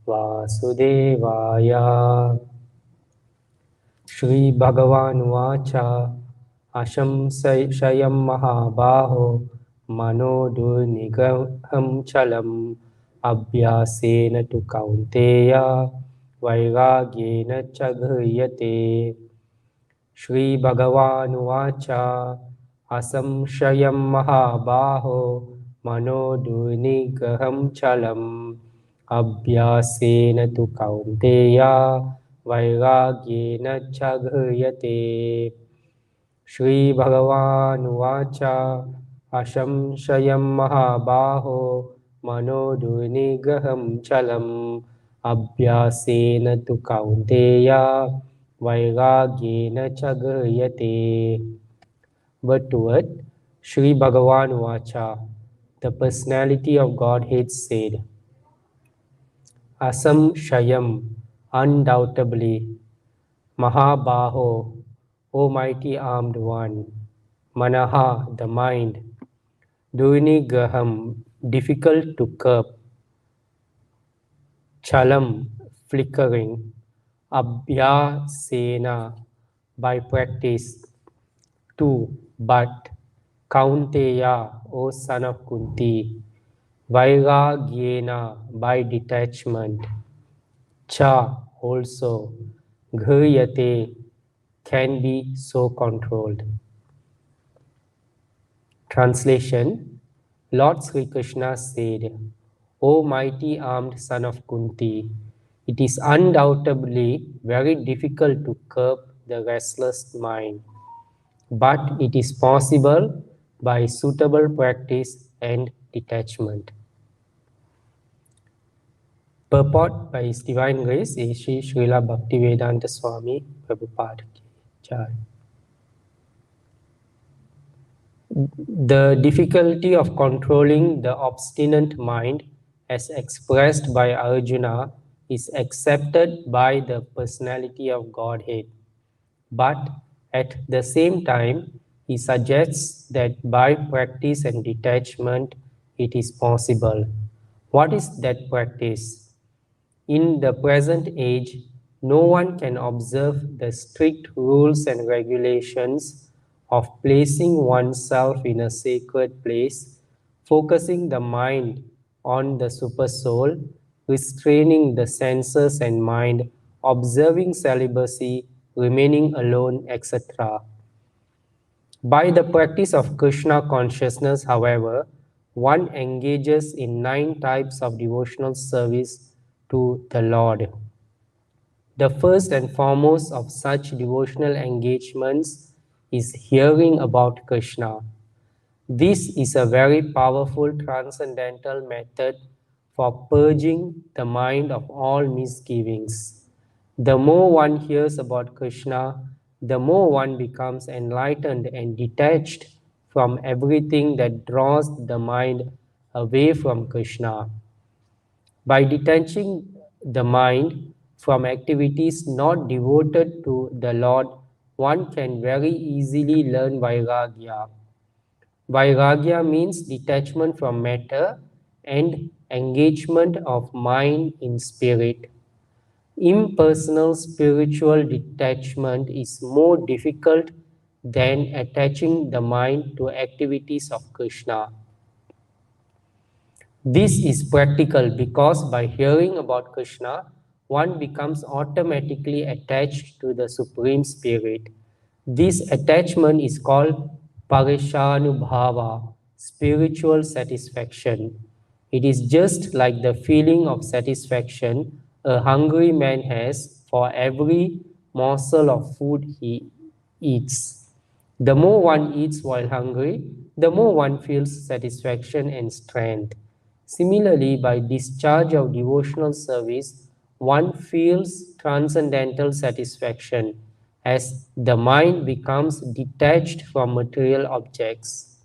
Vasudevaya. Shri Bhagavan Vacha Asham Shayam Mahabaho Mano Nigaham Chalam Abhyasena tu Kaunteya Vairagena Chaghyate. Shri Bhagavan Vacha Asam Shayam Mahabaho Mano Nigaham Chalam Abhyasena tu Kaunteya Vairagyena Chaghyate. Shri Bhagavan Vacha Asham Shayam Mahabaho Mano Durnigraham Chalam Abhyasena tu Kaunteya Vairagyena Chaghyate. Word to word, Shri Bhagavan Vacha, the personality of Godhead said, Asam Shayam, undoubtedly, Mahabaho, O mighty armed one, Manaha, the mind, Durnigraham, difficult to curb, Chalam, flickering, Abhyasena, by practice, two, but, Kaunteya, O son of Kunti, Vairagyena, by detachment, Cha, also, Ghyate, can be so controlled. Translation: Lord Sri Krishna said, O mighty armed son of Kunti, it is undoubtedly very difficult to curb the restless mind, but it is possible by suitable practice and detachment. Purport by His Divine Grace Sri Srila Bhaktivedanta Swami Prabhupada Ki Jai. The difficulty of controlling the obstinate mind, as expressed by Arjuna, is accepted by the personality of Godhead. But at the same time, he suggests that by practice and detachment, it is possible. What is that practice? In the present age, no one can observe the strict rules and regulations of placing oneself in a sacred place, focusing the mind on the supersoul, restraining the senses and mind, observing celibacy, remaining alone, etc. By the practice of Krishna consciousness, however, one engages in 9 types of devotional service to the Lord. The first and foremost of such devotional engagements is hearing about Krishna. This is a very powerful transcendental method for purging the mind of all misgivings. The more one hears about Krishna, the more one becomes enlightened and detached from everything that draws the mind away from Krishna. By detaching the mind from activities not devoted to the Lord, one can very easily learn Vairagya. Vairagya means detachment from matter and engagement of mind in spirit. Impersonal spiritual detachment is more difficult than attaching the mind to activities of Krishna. This is practical because by hearing about Krishna, one becomes automatically attached to the Supreme Spirit. This attachment is called Parishanubhava, spiritual satisfaction. It is just like the feeling of satisfaction a hungry man has for every morsel of food he eats. The more one eats while hungry, the more one feels satisfaction and strength. Similarly, by discharge of devotional service, one feels transcendental satisfaction as the mind becomes detached from material objects.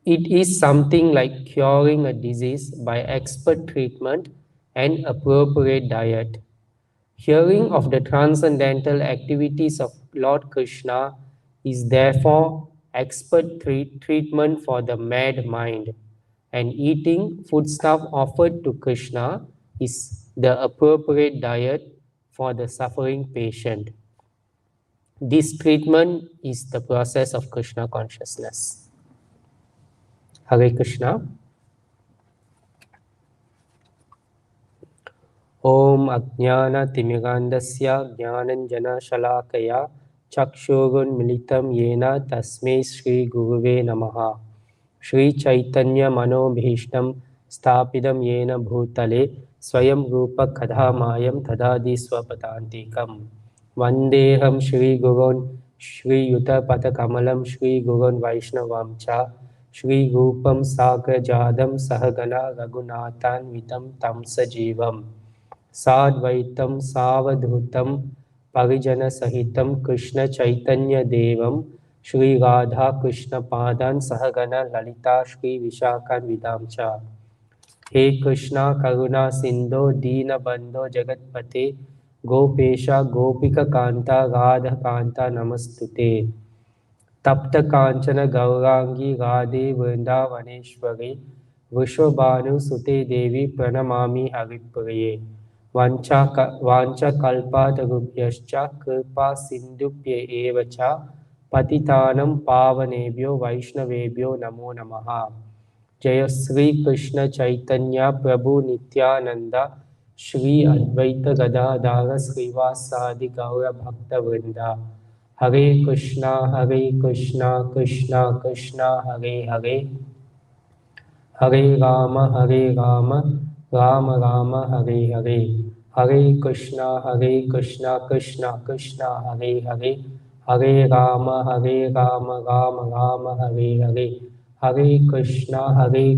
It is something like curing a disease by expert treatment and appropriate diet. Hearing of the transcendental activities of Lord Krishna is therefore expert treatment for the mad mind. and eating foodstuff offered to Krishna is the appropriate diet for the suffering patient. This treatment is the process of Krishna consciousness. Hare Krishna. Om Ajnana Timigandasya Jnananjana Shalakaya Chakshurun Militam Yena Tasmei Shri Guruve Namaha. Shri Chaitanya Mano Bhishtam Stapidam Yena Bhutale Swayam Rupa Kadhamayam Tadadi Swapatantikam Vandeham Shri Gurun Shri Yuta Patakamalam Shri Gurun Vaishnavamcha Shri Rupam Sagra Jadam Sahagana Raghunathan Vitam Tamsa Jivam Sadvaitam Savadhutam Parijana Sahitam Krishna Chaitanya Devam Shri Radha Krishna Padan Sahagana Lalita Shri Vishakan Vidamcha. He Krishna Karuna Sindho Dina Bandho Jagatpate Gopesha Gopika Kanta Radha Kanta Namastute. Tapta Kanchana Gaurangi Radhe Vrindavaneshwari Vishwabhanu Sute Devi Pranamami Haripriye. Vancha kalpa tarubhyascha kripa sindhubhya evacha patitanam pavanebhyo vaishnavebhyo namo namaha. Jaya Sri Krishna Chaitanya Prabhu Nityananda Shri Advaita Gadadhara Srivasadi Gaura Bhakta Vrinda. Hare Krishna Krishna Krishna Hare Hare Hare Rama Rama Rama Hare Hare. Hare Krishna Krishna Krishna Hare Hare. Hare Rama Rama Rama Hare Hare. Hare Krishna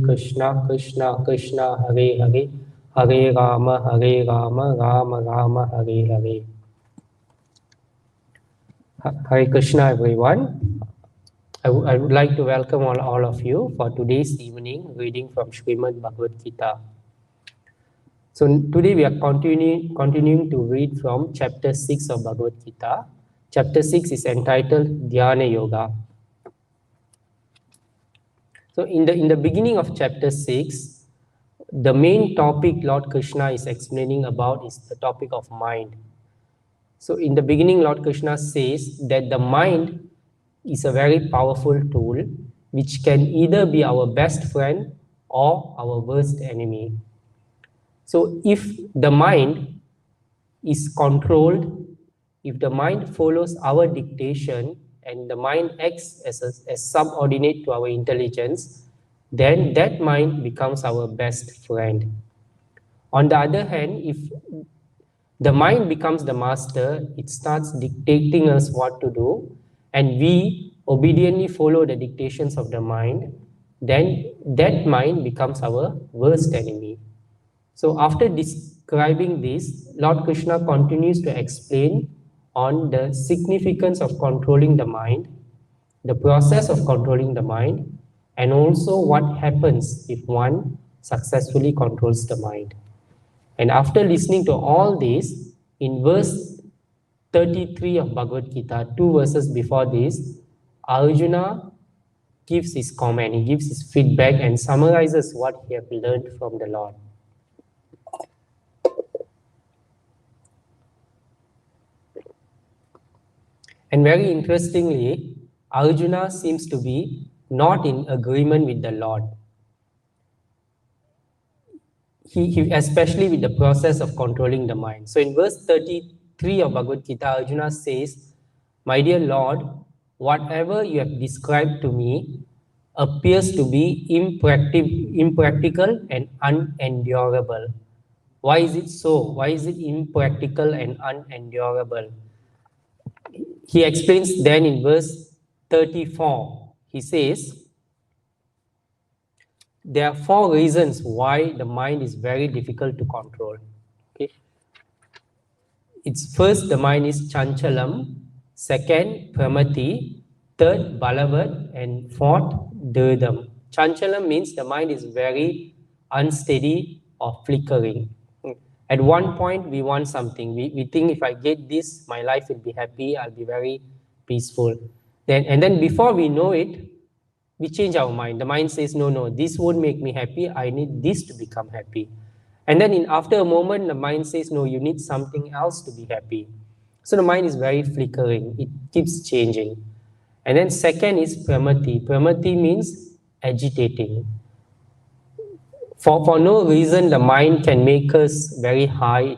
Krishna Krishna Hare Hare. Hare Rama Rama Rama Hare Hare. Hare Krishna everyone. I would like to welcome all of you for today's evening reading from Srimad Bhagavad-Gita. So today we are continuing to read from chapter 6 of Bhagavad-Gita. Chapter 6 is entitled Dhyana Yoga. So in the beginning of chapter 6, the main topic Lord Krishna is explaining about is the topic of mind. So in the beginning, Lord Krishna says that the mind is a very powerful tool which can either be our best friend or our worst enemy. So if the mind is controlled, if the mind follows our dictation and the mind acts as subordinate to our intelligence, then that mind becomes our best friend. On the other hand, if the mind becomes the master, it starts dictating us what to do, and we obediently follow the dictations of the mind, then that mind becomes our worst enemy. So after describing this, Lord Krishna continues to explain on the significance of controlling the mind, the process of controlling the mind, and also what happens if one successfully controls the mind. And after listening to all this, in verse 33 of Bhagavad Gita, 2 verses before this, Arjuna gives his comment, he gives his feedback and summarizes what he has learned from the Lord. And very interestingly, Arjuna seems to be not in agreement with the Lord. He especially with the process of controlling the mind. So in verse 33 of Bhagavad Gita, Arjuna says, "My dear Lord, whatever you have described to me appears to be impractical and unendurable." Why is it so? Why is it impractical and unendurable? He explains then in verse 34, he says, there are 4 reasons why the mind is very difficult to control. Okay. It's first, the mind is chanchalam, second, pramati, third, balavat, and fourth, dirdam. Chanchalam means the mind is very unsteady or flickering. At one point, we want something. We think if I get this, my life will be happy, I'll be very peaceful. And then before we know it, we change our mind. The mind says, no, no, this won't make me happy. I need this to become happy. And then after a moment, the mind says, no, you need something else to be happy. So the mind is very flickering. It keeps changing. And then second is pramati. Pramati means agitating. For no reason, the mind can make us very high.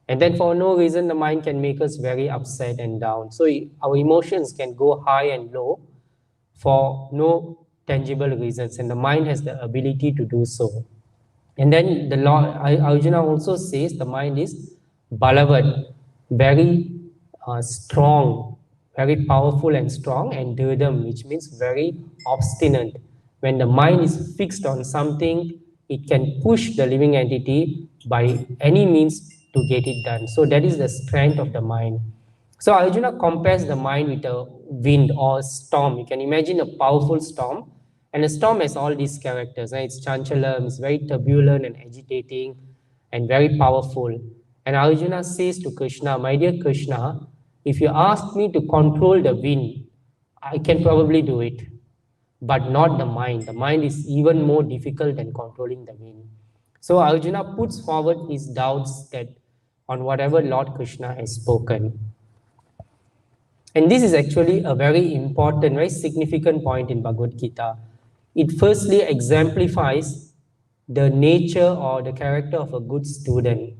And then for no reason, the mind can make us very upset and down. So our emotions can go high and low for no tangible reasons, and the mind has the ability to do so. And then the Lord Arjuna also says the mind is balavat, very strong, very powerful and strong, and dridam, which means very obstinate. When the mind is fixed on something, it can push the living entity by any means to get it done. So that is the strength of the mind. So Arjuna compares the mind with a wind or storm. You can imagine a powerful storm, and a storm has all these characters. Right? It's chanchalam, it's very turbulent and agitating and very powerful. And Arjuna says to Krishna, my dear Krishna, if you ask me to control the wind, I can probably do it, but not the mind. The mind is even more difficult than controlling the wind. So Arjuna puts forward his doubts that on whatever Lord Krishna has spoken. And this is actually a very important, very significant point in Bhagavad Gita. It firstly exemplifies the nature or the character of a good student.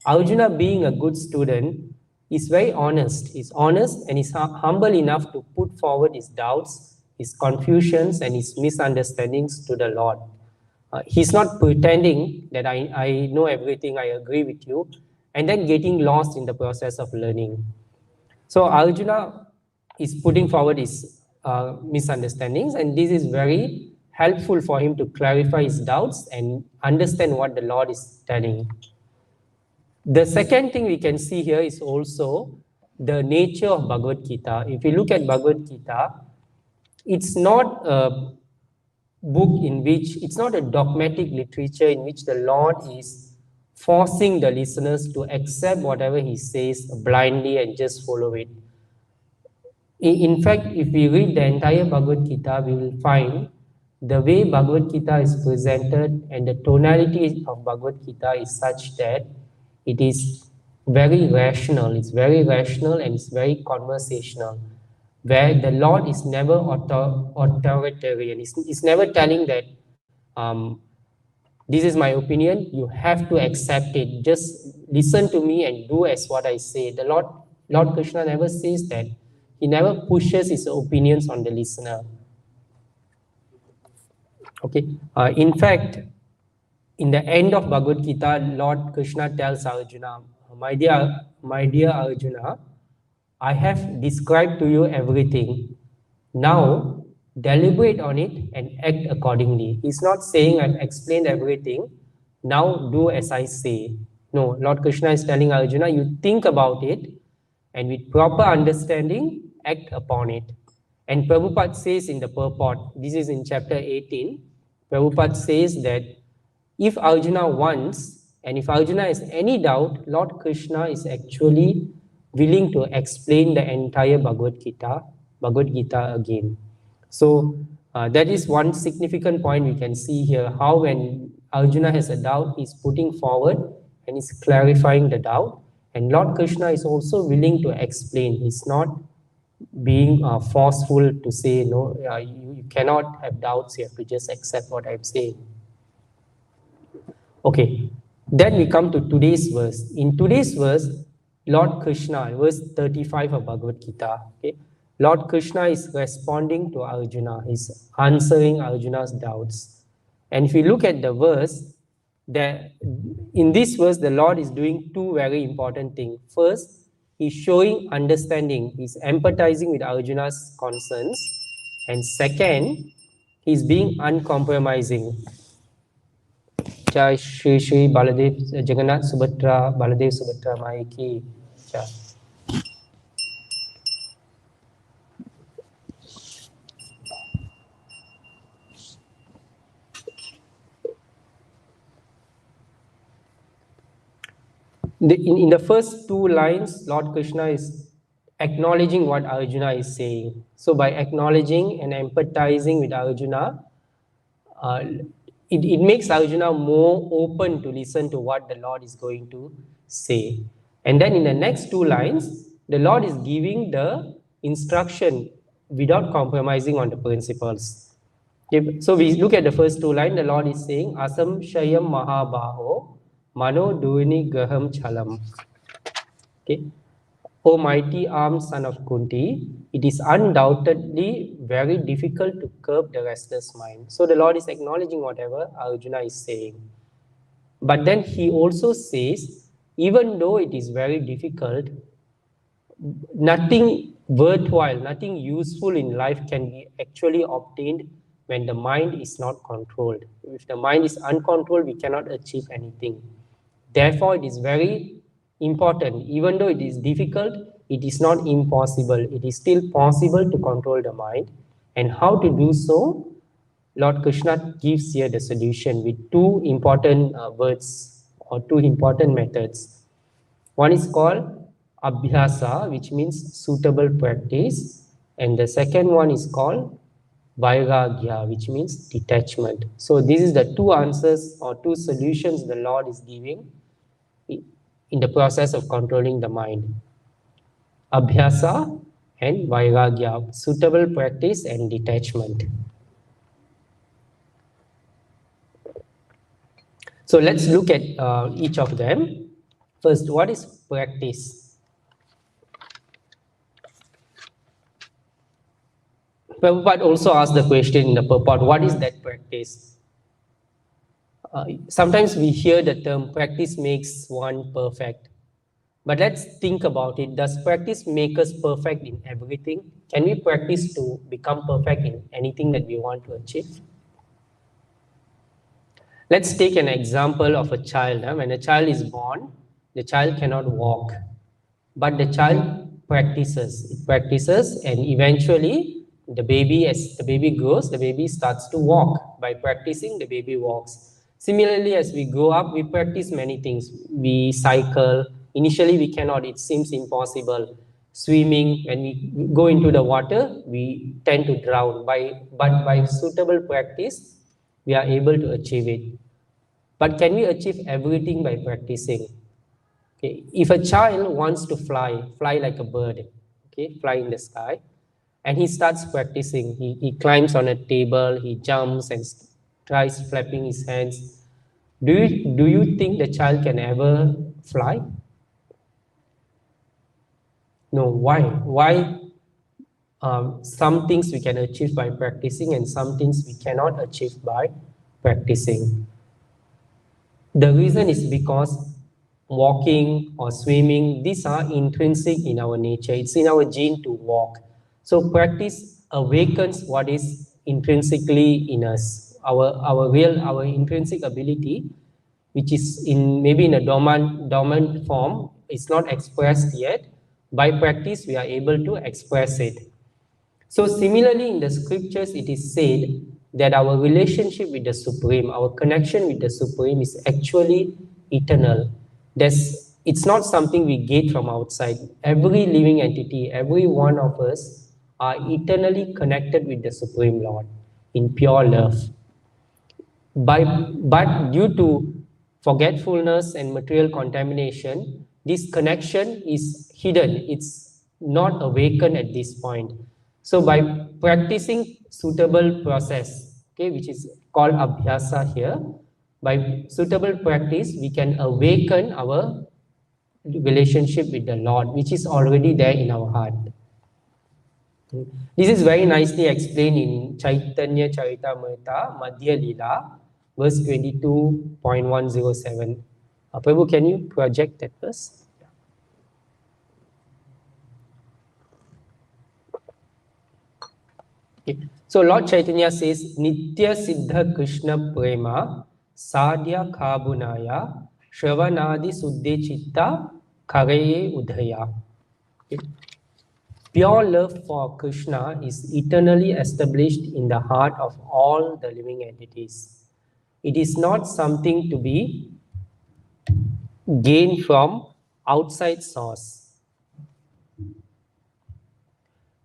Arjuna, being a good student, is very honest. He's honest and is humble enough to put forward his doubts, his confusions, and his misunderstandings to the Lord. He's not pretending that I know everything, I agree with you, and then getting lost in the process of learning. So Arjuna is putting forward his misunderstandings, and this is very helpful for him to clarify his doubts and understand what the Lord is telling. The second thing we can see here is also the nature of Bhagavad Gita. If you look at Bhagavad Gita, it's not a book in which, it's not a dogmatic literature in which the Lord is forcing the listeners to accept whatever he says blindly and just follow it. In fact, if we read the entire Bhagavad Gita, we will find the way Bhagavad Gita is presented and the tonality of Bhagavad Gita is such that it is very rational. It's very rational and it's very conversational, where the Lord is never authoritarian. He's never telling that this is my opinion, you have to accept it. Just listen to me and do as what I say. The Lord Krishna never says that. He never pushes his opinions on the listener. Okay. In fact, in the end of Bhagavad Gita, Lord Krishna tells Arjuna, my dear Arjuna, I have described to you everything. Now, deliberate on it and act accordingly. He's not saying I've explained everything. Now do as I say. No, Lord Krishna is telling Arjuna, you think about it and with proper understanding, act upon it. And Prabhupada says in the purport, this is in chapter 18, Prabhupada says that if Arjuna wants, and if Arjuna has any doubt, Lord Krishna is actually willing to explain the entire Bhagavad Gita again. So that is one significant point we can see here, how when Arjuna has a doubt, he's putting forward and he's clarifying the doubt. And Lord Krishna is also willing to explain. He's not being forceful to say, no, you cannot have doubts, you have to just accept what I'm saying. Okay, then we come to today's verse. In today's verse, Lord Krishna, verse 35 of Bhagavad Gita, okay, Lord Krishna is responding to Arjuna, he's answering Arjuna's doubts. And if you look at the verse, in this verse, the Lord is doing two very important things. First, he's showing understanding, he's empathizing with Arjuna's concerns. And second, he's being uncompromising. Jai Shri Shri Baladev Jagannath Subhatra Baladev Subhatra Mai ki Jai. In the first two lines, Lord Krishna is acknowledging what Arjuna is saying. So by acknowledging and empathizing with Arjuna, uh, it makes Arjuna more open to listen to what the Lord is going to say. And then in the next two lines, the Lord is giving the instruction without compromising on the principles. Okay, so we look at the first two lines, the Lord is saying, Asam Shayam Mahabaho Mano Duni Graham Chalam. Okay. O mighty armed son of Kunti, it is undoubtedly very difficult to curb the restless mind. So the Lord is acknowledging whatever Arjuna is saying. But then he also says, even though it is very difficult, nothing worthwhile, nothing useful in life can be actually obtained when the mind is not controlled. If the mind is uncontrolled, we cannot achieve anything. Therefore, it is very important. Even though it is difficult, it is not impossible. It is still possible to control the mind. And how to do so? Lord Krishna gives here the solution with two important words or two important methods. One is called Abhyasa, which means suitable practice, and the second one is called Vairagya, which means detachment. So this is the two answers or two solutions the Lord is giving in the process of controlling the mind. Abhyasa and Vairagya, suitable practice and detachment. So let's look at each of them. First, what is practice? Prabhupada also asked the question in the purport, what is that practice? Sometimes we hear the term practice makes one perfect. But let's think about it. Does practice make us perfect in everything? Can we practice to become perfect in anything that we want to achieve? Let's take an example of a child. When a child is born, the child cannot walk, but the child practices. It practices, and eventually, as the baby grows, the baby starts to walk. By practicing, the baby walks. Similarly, as we grow up, we practice many things. We cycle. Initially, we cannot. It seems impossible. Swimming, when we go into the water, we tend to drown. But by suitable practice, we are able to achieve it. But can we achieve everything by practicing? Okay. If a child wants to fly like a bird, okay, fly in the sky, and he starts practicing, he climbs on a table, he jumps and tries flapping his hands. Do you think the child can ever fly? No. Why? Why? Some things we can achieve by practicing, and some things we cannot achieve by practicing. The reason is because walking or swimming, these are intrinsic in our nature. It's in our gene to walk. So practice awakens what is intrinsically in us. Our intrinsic ability, which is maybe in a dormant form, it's not expressed yet. By practice, we are able to express it. So similarly, in the scriptures, it is said that our relationship with the Supreme, our connection with the Supreme is actually eternal. It's not something we get from outside. Every living entity, every one of us are eternally connected with the Supreme Lord in pure love. But due to forgetfulness and material contamination, this connection is hidden. It's not awakened at this point. So by practicing suitable process, okay, which is called abhyasa here, by suitable practice, we can awaken our relationship with the Lord, which is already there in our heart. This is very nicely explained in Chaitanya Charitamrita, Madhya Lila, verse 22.107. Prabhu, can you project that verse? Okay. So Lord Chaitanya says, Nitya Siddha Krishna Prema Sadhya Khabunaya Shravanadi Suddhe Chitta Kareye Udhaya. Okay. Pure love for Krishna is eternally established in the heart of all the living entities. It is not something to be gained from outside source.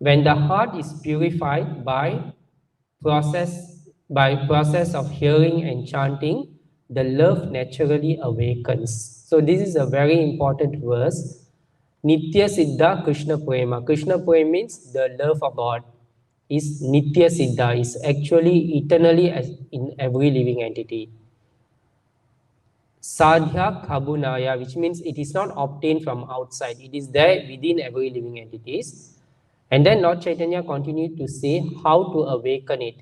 When the heart is purified process of hearing and chanting, the love naturally awakens. So this is a very important verse. Nitya Siddha Krishna Prema. Krishna Prema means the love of God is Nitya Siddha, is actually eternally in every living entity. Sadhya Kabunaya, which means it is not obtained from outside, it is there within every living entities. And then Lord Chaitanya continued to say how to awaken it.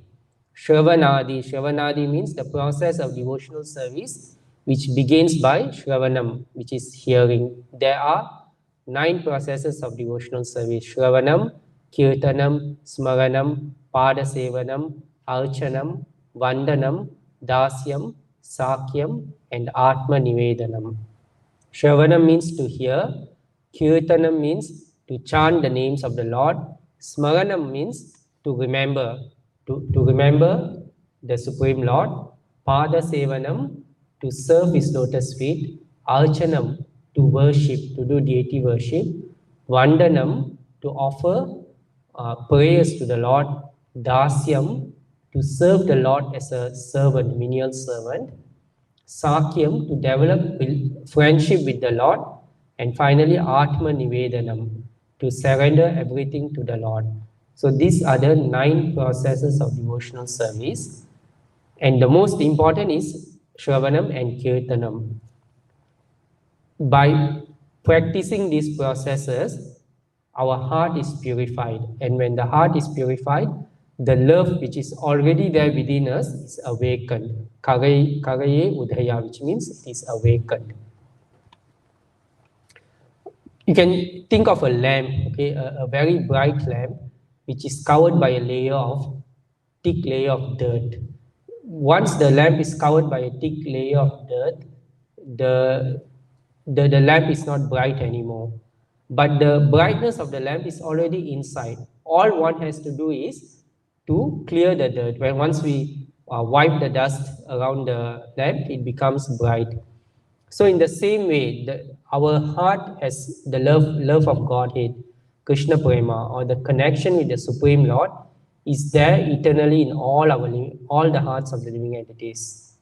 Shravanadi. Shravanadi means the process of devotional service which begins by Shravanam, which is hearing. There are 9 processes of devotional service. Shravanam, Kirtanam, Smaranam, Padasevanam, Archanam, Vandanam, Dasyam, Sakyam, and Atma Nivedanam. Shravanam means to hear, Kirtanam means to chant the names of the Lord, Smaranam means to remember, to remember the Supreme Lord, Pada Sevanam to serve his lotus feet, Archanam to worship, to do deity worship, Vandanam to offer prayers to the Lord, Dasyam to serve the Lord as a servant, menial servant, Sakyam to develop friendship with the Lord, and finally Atma Nivedanam to surrender everything to the Lord. So these are the 9 processes of devotional service, and the most important is Shravanam and Kirtanam. By practicing these processes, our heart is purified, and when the heart is purified, the love which is already there within us is awakened. Karaye Udhaya, which means it is awakened. You can think of a lamp, okay, a very bright lamp, which is covered by a thick layer of dirt. Once the lamp is covered by a thick layer of dirt, the lamp is not bright anymore. But the brightness of the lamp is already inside. All one has to do is to clear the dirt. Once we wipe the dust around the lamp, it becomes bright. So in the same way, our heart has the love of Godhead, Krishna Prema, or the connection with the Supreme Lord, is there eternally in all the hearts of the living entities.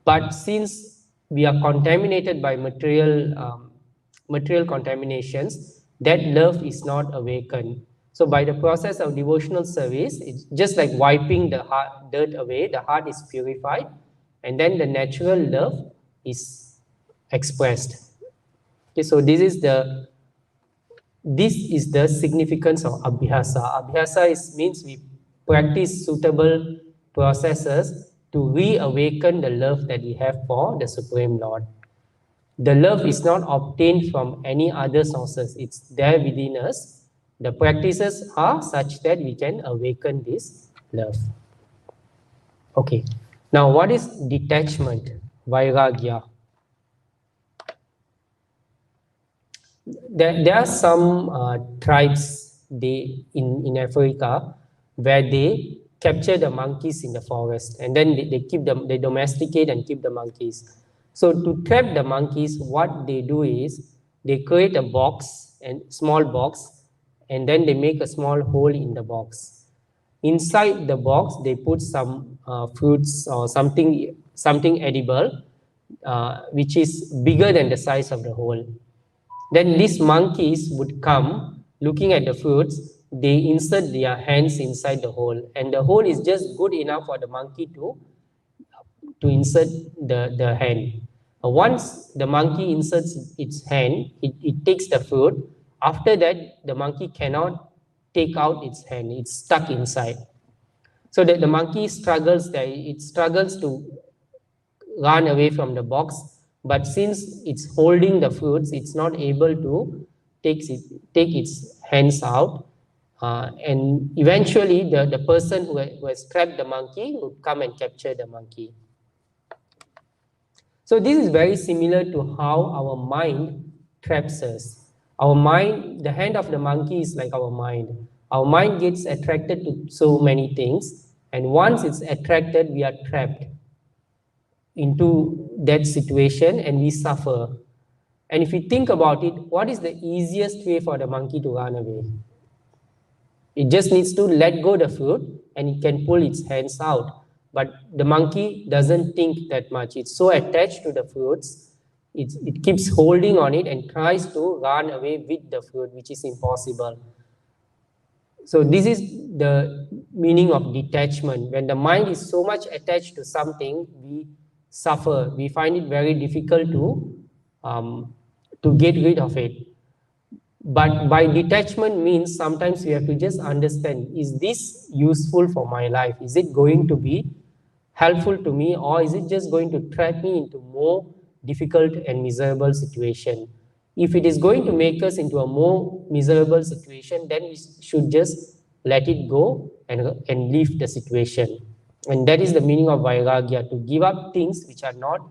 But since we are contaminated by material contaminations, that love is not awakened. So by the process of devotional service, it's just like wiping the dirt away, the heart is purified, and then the natural love is expressed. Okay, so this is the significance of abhyasa. Abhyasa means we practice suitable processes to reawaken the love that we have for the Supreme Lord. The love is not obtained from any other sources. It's there within us. The practices are such that we can awaken this love. Okay. Now, what is detachment? Vairagya. There are some tribes in Africa where they capture the monkeys in the forest, and then they domesticate and keep the monkeys. So to trap the monkeys, what they do is they create a small box, and then they make a small hole in the box. Inside the box, they put some fruits or something edible, which is bigger than the size of the hole. Then these monkeys would come looking at the fruits, they insert their hands inside the hole, and the hole is just good enough for the monkey to insert the hand. Once the monkey inserts its hand, it takes the fruit. After that, the monkey cannot take out its hand, it's stuck inside. So that the monkey struggles there, it struggles to run away from the box, but since it's holding the fruits, it's not able to take its hands out, and eventually the person who has trapped the monkey would come and capture the monkey. So this is very similar to how our mind traps us. Our mind, the hand of the monkey is like our mind. Our mind gets attracted to so many things, and once it's attracted, we are trapped into that situation and we suffer. And if you think about it, what is the easiest way for the monkey to run away? It just needs to let go the fruit and it can pull its hands out. But the monkey doesn't think that much. It's so attached to the fruits, it keeps holding on it and tries to run away with the fruit, which is impossible. So this is the meaning of detachment. When the mind is so much attached to something, we suffer. We find it very difficult to get rid of it. But by detachment means sometimes we have to just understand, is this useful for my life? Is it going to be helpful to me, or is it just going to trap me into more difficult and miserable situation? If it is going to make us into a more miserable situation, then we should just let it go and leave the situation. And that is the meaning of Vairagya, to give up things which are not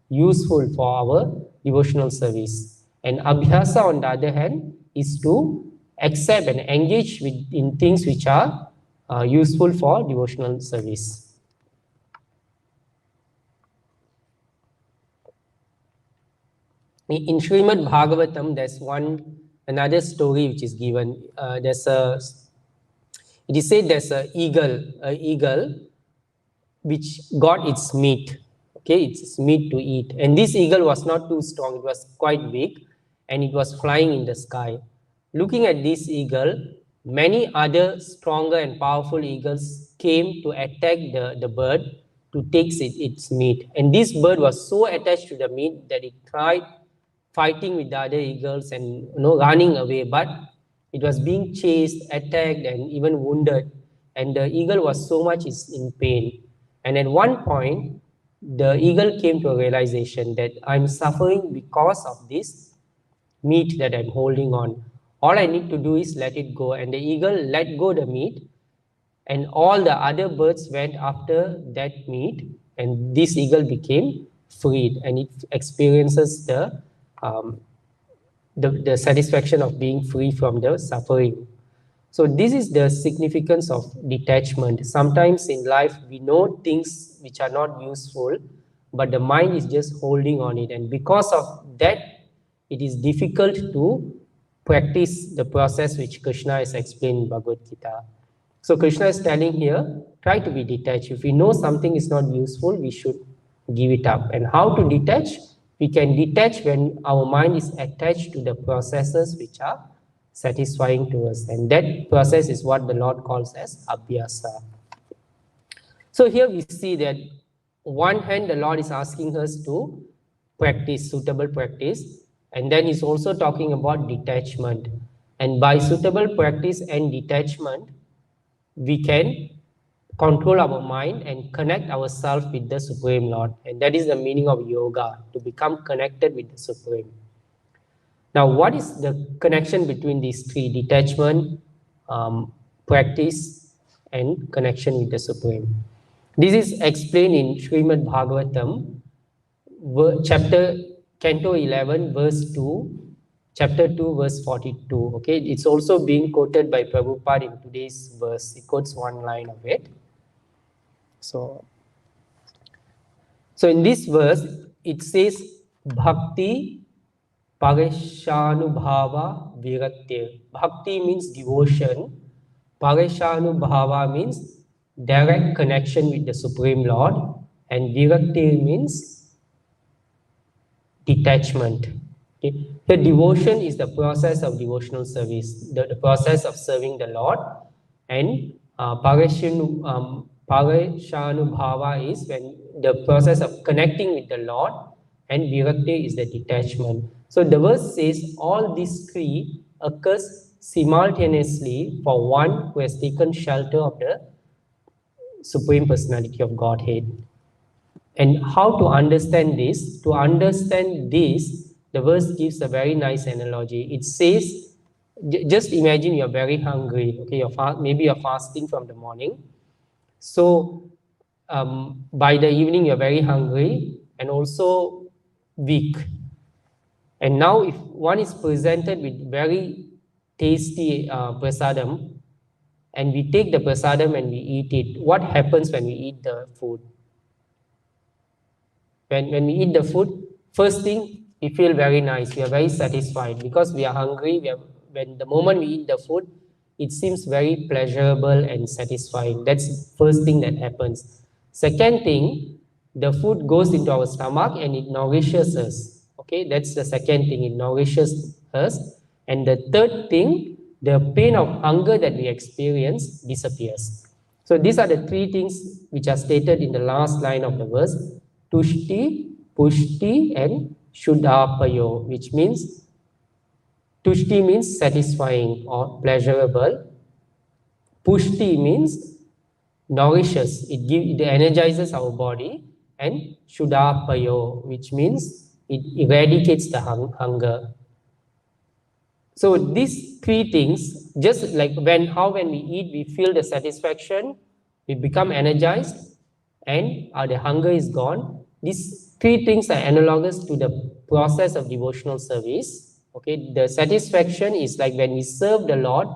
useful for our devotional service. And Abhyasa, on the other hand, is to accept and engage in things which are useful for devotional service. In Srimad Bhagavatam, there's another story which is given. It is said there's an eagle which got its meat. Okay, it's meat to eat. And this eagle was not too strong, it was quite big, and it was flying in the sky. Looking at this eagle, many other stronger and powerful eagles came to attack the bird to take its meat. And this bird was so attached to the meat that it tried fighting with the other eagles and running away, but it was being chased, attacked, and even wounded. And the eagle was so much in pain. And at one point, the eagle came to a realization that I'm suffering because of this meat that I'm holding on. All I need to do is let it go. And the eagle let go the meat, and all the other birds went after that meat, and this eagle became freed, and it experiences the satisfaction of being free from the suffering. So this is the significance of detachment. Sometimes in life we know things which are not useful, but the mind is just holding on it, and because of that it is difficult to practice the process which Krishna has explained in Bhagavad-Gita. So Krishna is telling here, try to be detached. If we know something is not useful, we should give it up. And how to detach? We can detach when our mind is attached to the processes which are satisfying to us. And that process is what the Lord calls as abhyasa. So here we see that on one hand, the Lord is asking us to practice suitable practice. And then he's also talking about detachment. And by suitable practice and detachment, we can control our mind and connect ourselves with the Supreme Lord. And that is the meaning of yoga, to become connected with the Supreme. Now, what is the connection between these three? Detachment, practice, and connection with the Supreme. This is explained in Srimad Bhagavatam, Canto 11, verse 2, chapter 2, verse 42. Okay, it's also being quoted by Prabhupada in today's verse. He quotes one line of it. So in this verse, it says, Bhakti Pareshanubhava Viraktir. Bhakti means devotion. Pareshanubhava means direct connection with the Supreme Lord. And Viraktir means detachment. Okay. The devotion is the process of devotional service, the process of serving the Lord. And Pareshanubhava is when the process of connecting with the Lord, and Virakti is the detachment. So the verse says all these three occurs simultaneously for one who has taken shelter of the Supreme Personality of Godhead. And how to understand this? To understand this, the verse gives a very nice analogy. It says, just imagine you're very hungry. Okay, maybe you're fasting from the morning. So by the evening, you're very hungry and also weak. And now if one is presented with very tasty prasadam, and we take the prasadam and we eat it, what happens when we eat the food? When we eat the food, first thing, we feel very nice, we are very satisfied because we are hungry. When the moment we eat the food, it seems very pleasurable and satisfying. That's the first thing that happens. Second thing, the food goes into our stomach and it nourishes us. Okay, that's the second thing, it nourishes us. And the third thing, the pain of hunger that we experience disappears. So these are the three things which are stated in the last line of the verse: tushti, pushti, and shuddhapayo, which means tushti means satisfying or pleasurable. Pushti means nourishes, it energizes our body. And shuddhapayo, which means it eradicates the hunger. So these three things, just like when we eat, we feel the satisfaction, we become energized, and the hunger is gone. These three things are analogous to the process of devotional service. Okay, the satisfaction is like when we serve the Lord,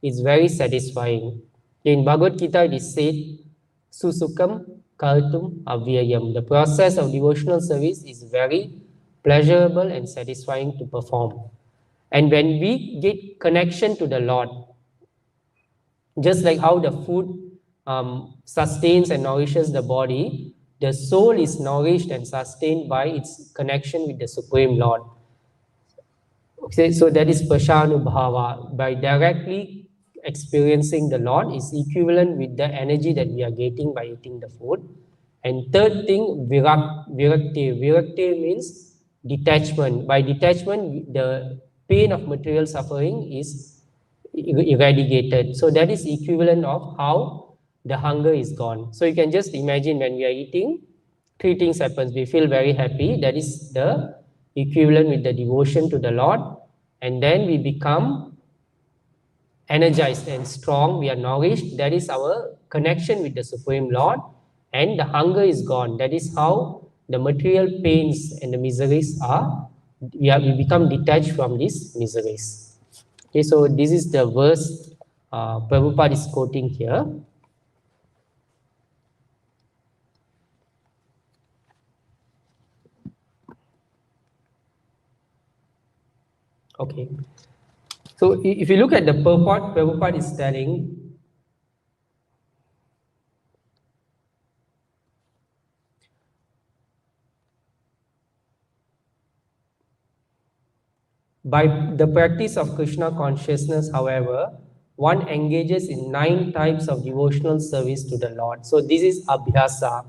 it's very satisfying. In Bhagavad-Gita, it is said, susukam kartum avyayam. The process of devotional service is very pleasurable and satisfying to perform. And when we get connection to the Lord, just like how the food sustains and nourishes the body, the soul is nourished and sustained by its connection with the Supreme Lord. Okay, so that is Pashanubhava. By directly experiencing the Lord is equivalent with the energy that we are getting by eating the food. And third thing, virakti. Virakti means detachment. By detachment, the pain of material suffering is eradicated. So that is equivalent of how the hunger is gone. So you can just imagine when we are eating, three things happens. We feel very happy. That is the equivalent with the devotion to the Lord. And then we become energized and strong. We are nourished. That is our connection with the Supreme Lord. And the hunger is gone. That is how the material pains and the miseries are. We become detached from these miseries. Okay, so this is the verse Prabhupada is quoting here. Okay. So if you look at the purport, Prabhupada is telling, by the practice of Krishna consciousness, however, one engages in 9 types of devotional service to the Lord. So this is abhyasa.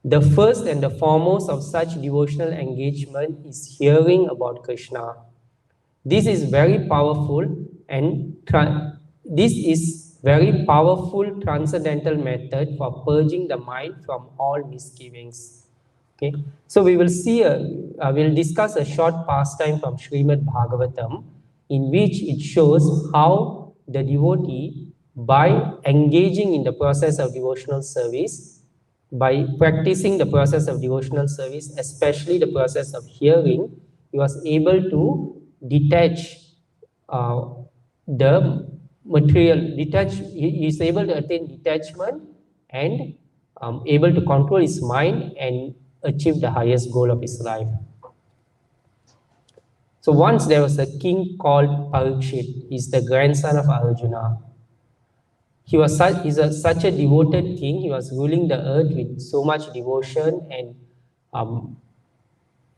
The first and the foremost of such devotional engagement is hearing about Krishna. This is very powerful and transcendental method for purging the mind from all misgivings. Okay, so we will we'll discuss a short pastime from Srimad Bhagavatam, in which it shows how the devotee, by engaging in the process of devotional service, by practicing the process of devotional service, especially the process of hearing, he was able to detach the material, he is able to attain detachment and able to control his mind and achieve the highest goal of his life. So once there was a king called Parikshit. He's the grandson of Arjuna. He's such a devoted king. He was ruling the earth with so much devotion, and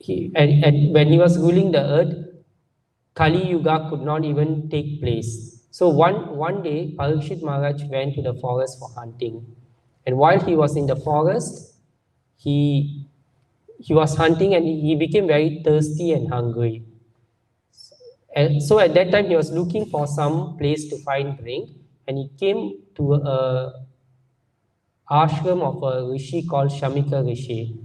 when he was ruling the earth, Kali Yuga could not even take place. So one day, Parikshit Maharaj went to the forest for hunting. And while he was in the forest, he was hunting and he became very thirsty and hungry. And so at that time, he was looking for some place to find drink, and he came to a ashram of a rishi called Shamika Rishi.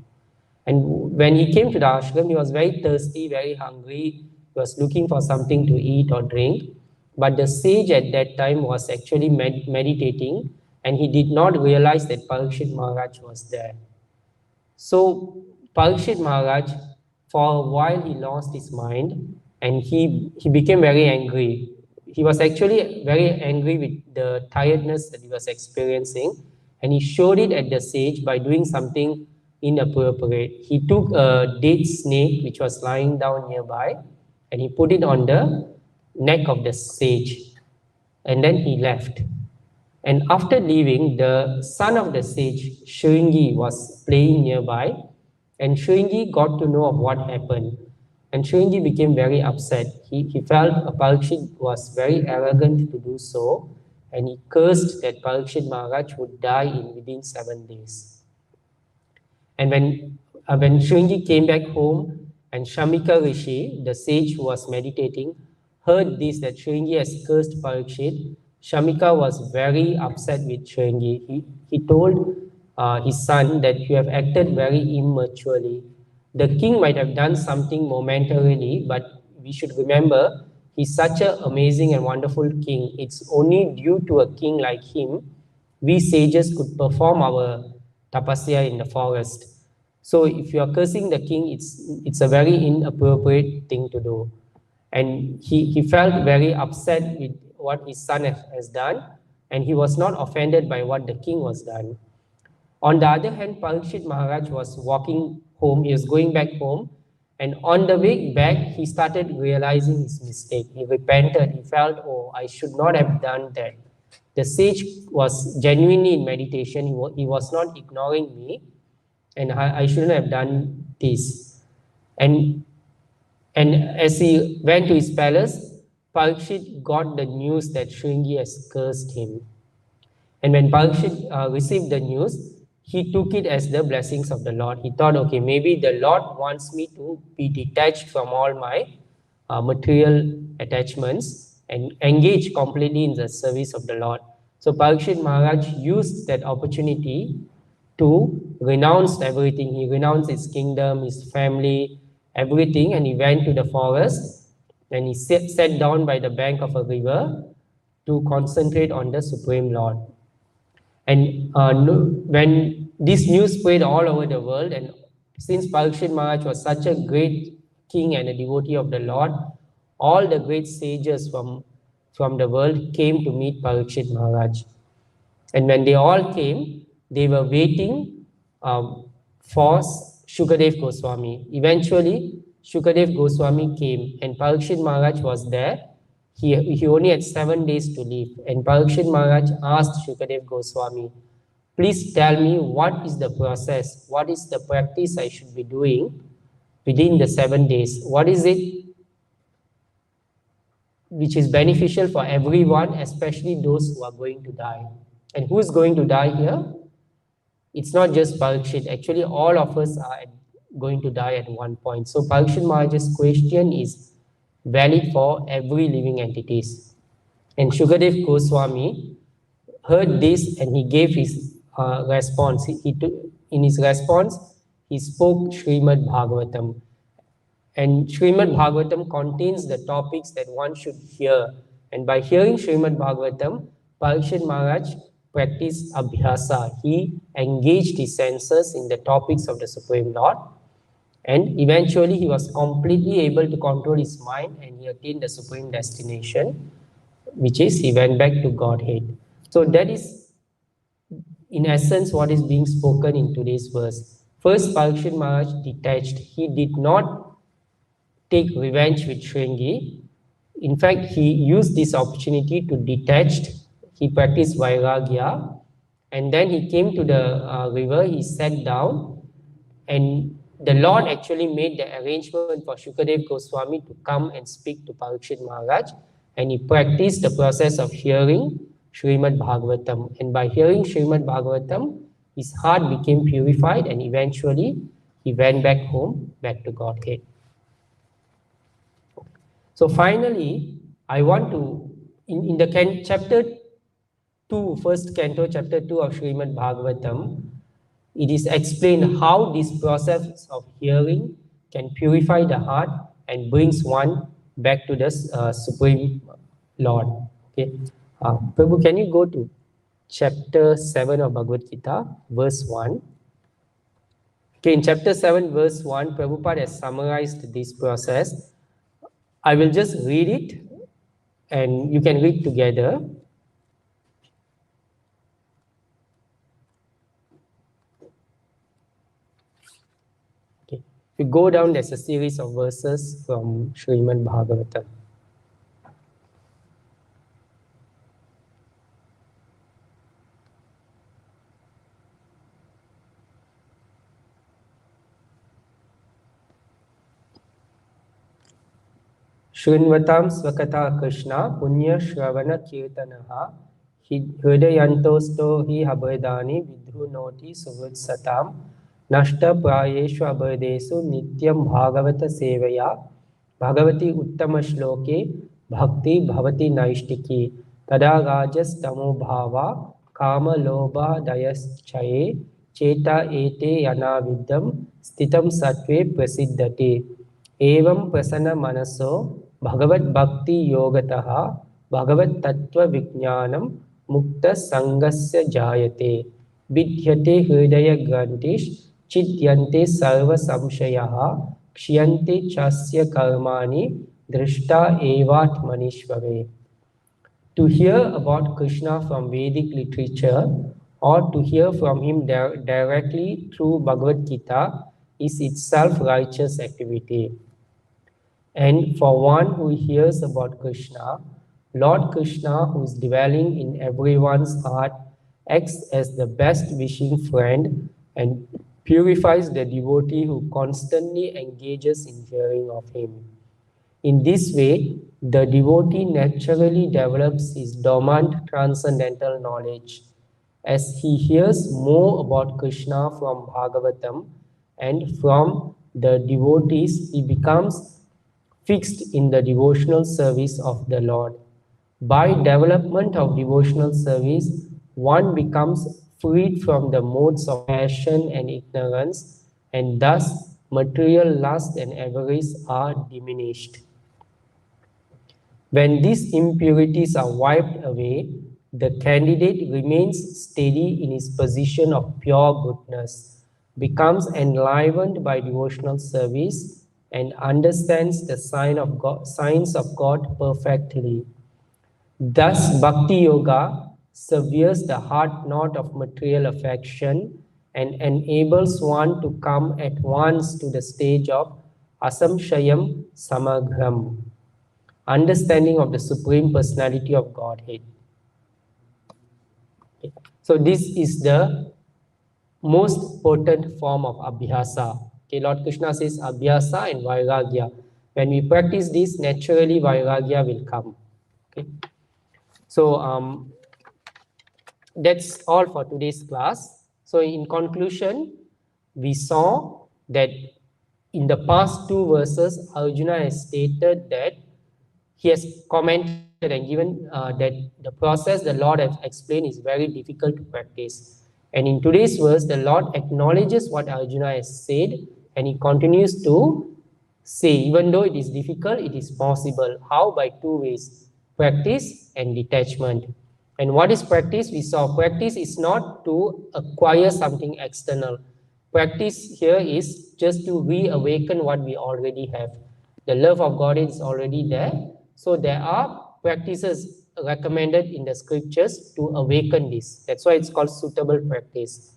And when he came to the ashram, he was very thirsty, very hungry. He was looking for something to eat or drink. But the sage at that time was actually meditating, and he did not realize that Parikshit Maharaj was there. So Parikshit Maharaj, for a while, he lost his mind, and he became very angry. He was actually very angry with the tiredness that he was experiencing, and he showed it at the sage by doing something inappropriate. He took a date snake which was lying down nearby, and he put it on the neck of the sage. and then he left. And after leaving, the son of the sage, Shringi, was playing nearby, and Shringi got to know of what happened. And Shringi became very upset. He felt Parikshit was very arrogant to do so, and he cursed that Parikshit Maharaj would die within 7 days. And when Shringi came back home, and Shamika Rishi, the sage who was meditating, heard this, that Shringi has cursed Parikshit, Shamika was very upset with Shringi. He told his son that you have acted very immaturely. The king might have done something momentarily, but we should remember he's such an amazing and wonderful king. It's only due to a king like him we sages could perform our tapasya in the forest. So if you are cursing the king, it's a very inappropriate thing to do. And he felt very upset with what his son has done, and he was not offended by what the king was done. On the other hand, Parikshit Maharaj was walking home, he was going back home, and on the way back, he started realizing his mistake. He repented, he felt, oh, I should not have done that. The sage was genuinely in meditation, he was not ignoring me, and I shouldn't have done this. And as he went to his palace, Parikshit got the news that Shringi has cursed him. And when Parikshit received the news, he took it as the blessings of the Lord. He thought, okay, maybe the Lord wants me to be detached from all my material attachments and engage completely in the service of the Lord. So Parikshit Maharaj used that opportunity to renounce everything. He renounced his kingdom, his family, everything, and he went to the forest and he sat down by the bank of a river to concentrate on the Supreme Lord. And when this news spread all over the world, and since Parikshit Maharaj was such a great king and a devotee of the Lord, all the great sages from the world came to meet Parikshit Maharaj. And when they all came, they were waiting for Shukadev Goswami. Eventually, Shukadev Goswami came, and Parikshit Maharaj was there. He only had 7 days to live. And Parikshit Maharaj asked Shukadev Goswami, please tell me what is the process, what is the practice I should be doing within the 7 days? What is it which is beneficial for everyone, especially those who are going to die? And who is going to die here? It's not just Parikshit. Actually, all of us are going to die at one point. So Parikshit Maharaj's question is valid for every living entities. And Shukadev Goswami heard this and he gave his response. In his response, he spoke Srimad Bhagavatam. And Srimad Bhagavatam contains the topics that one should hear. And by hearing Srimad Bhagavatam, Parikshit Maharaj practiced abhyasa. He engaged his senses in the topics of the Supreme Lord. And eventually he was completely able to control his mind and he attained the supreme destination, which is he went back to Godhead. So that is, in essence, what is being spoken in today's verse. First, Parikshit Maharaj detached. He did not take revenge with Shringi. In fact, he used this opportunity to detach. He practiced Vairagya. And then he came to the river, he sat down, and the Lord actually made the arrangement for Shukadev Goswami to come and speak to Parikshit Maharaj, and he practiced the process of hearing Srimad Bhagavatam. And by hearing Srimad Bhagavatam, his heart became purified, and eventually he went back home, back to Godhead. So finally, I want to, in the chapter 2, first canto, chapter 2 of Srimad Bhagavatam, it is explained how this process of hearing can purify the heart and brings one back to the Supreme Lord. Okay, Prabhu, can you go to chapter 7 of Bhagavad-Gita, verse 1? Okay, in chapter 7, verse 1, Prabhupada has summarized this process. I will just read it and you can read together. Okay. If you go down, there's a series of verses from Srimad Bhagavatam. Shrinvatam Svakata Krishna Punya Shravana Kirtanaha Hridayantosto hi Habardani Vidhunoti Suvutsatam Nashta Prayeshu Abardesu Nityam Bhagavata Sevaya Bhagavati Uttama Shloke Bhakti Bhavati Naishtiki Tada Rajas Tamo Bhava Kama Lobha Dayas Chaye Cheta Ete Yanavidam Stitam Satve Prasiddhati Evam Prasana Manaso Bhagavad Bhakti Yogataha Bhagavad Tattva Vijnanam Mukta Sangasya Jayate Vidhyate Hridaya Grantish Chidyante Sarva Samshayaha Kshiyante Chasya Karmani Drishta Evat Manishvare. To hear about Krishna from Vedic literature or to hear from him directly through Bhagavad-Gita is itself righteous activity. And for one who hears about Krishna, Lord Krishna, who is dwelling in everyone's heart, acts as the best wishing friend and purifies the devotee who constantly engages in hearing of him. In this way, the devotee naturally develops his dormant transcendental knowledge. As he hears more about Krishna from Bhagavatam and from the devotees, he becomes fixed in the devotional service of the Lord. By development of devotional service, one becomes freed from the modes of passion and ignorance, and thus material lust and avarice are diminished. When these impurities are wiped away, the candidate remains steady in his position of pure goodness, becomes enlivened by devotional service, and understands the signs of God perfectly. Thus, Bhakti Yoga severs the hard knot of material affection and enables one to come at once to the stage of Asamshayam Samagram, understanding of the Supreme Personality of Godhead. Okay. So this is the most potent form of Abhyasa. Okay, Lord Krishna says Abhyasa and Vairagya. When we practice this, naturally Vairagya will come. Okay. So that's all for today's class. So in conclusion, we saw that in the past two verses, Arjuna has stated that he has commented and given that the process the Lord has explained is very difficult to practice. And in today's verse, the Lord acknowledges what Arjuna has said, and he continues to say, even though it is difficult, it is possible. How? By two ways, practice and detachment. And what is practice? We saw practice is not to acquire something external. Practice here is just to reawaken what we already have. The love of God is already there. So there are practices recommended in the scriptures to awaken this. That's why it's called suitable practice.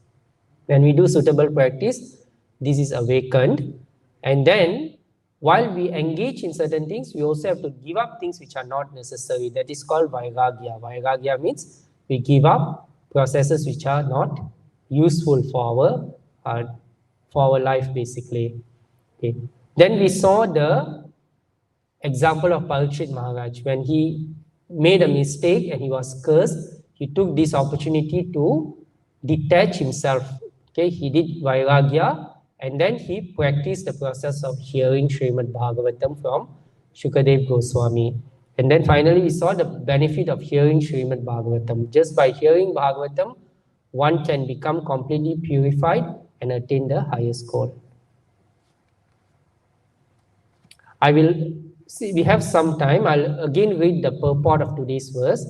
When we do suitable practice, this is awakened. And then while we engage in certain things, we also have to give up things which are not necessary. That is called Vairagya. Vairagya means we give up processes which are not useful for our life, basically. Okay. Then we saw the example of Parikshit Maharaj. When he made a mistake and he was cursed, he took this opportunity to detach himself. Okay, he did Vairagya, and then he practiced the process of hearing Srimad Bhagavatam from Shukadev Goswami. And then finally we saw the benefit of hearing Srimad Bhagavatam. Just by hearing Bhagavatam, one can become completely purified and attain the highest goal. I will see, we have some time. I'll again read the purport of today's verse.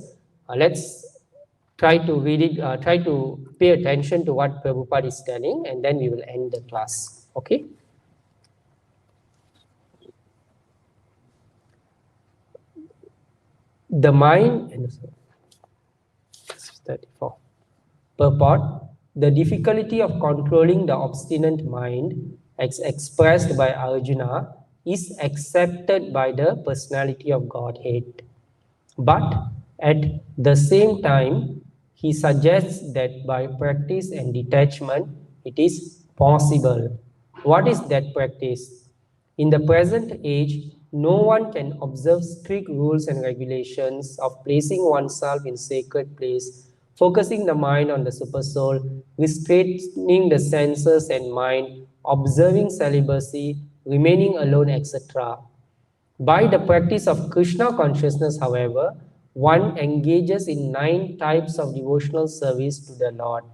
Let's try to read it, try to pay attention to what Prabhupada is telling, and then we will end the class. Okay? The mind, and 34. Purport: the difficulty of controlling the obstinate mind, as expressed by Arjuna, is accepted by the personality of Godhead. But at the same time, he suggests that by practice and detachment, it is possible. What is that practice? In the present age, No one can observe strict rules and regulations of placing oneself in sacred place, focusing the mind on the supersoul, restraining the senses and mind, observing celibacy, remaining alone, etc. By the practice of Krishna consciousness, however, one engages in 9 types of devotional service to the Lord.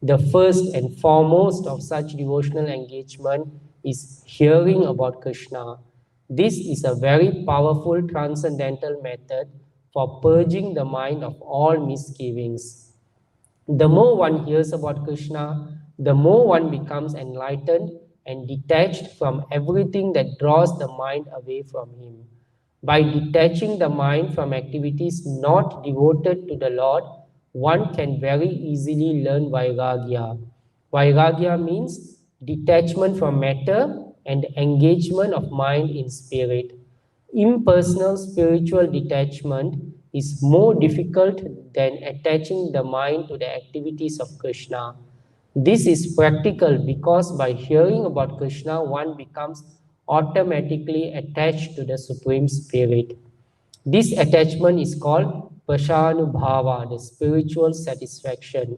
The first and foremost of such devotional engagement is hearing about Krishna. This is a very powerful transcendental method for purging the mind of all misgivings. The more one hears about Krishna, the more one becomes enlightened and detached from everything that draws the mind away from him. By detaching the mind from activities not devoted to the Lord, one can very easily learn Vairagya. Vairagya means detachment from matter and engagement of mind in spirit. Impersonal spiritual detachment is more difficult than attaching the mind to the activities of Krishna. This is practical because by hearing about Krishna, one becomes automatically attached to the Supreme Spirit. This attachment is called Prashanubhava, the spiritual satisfaction.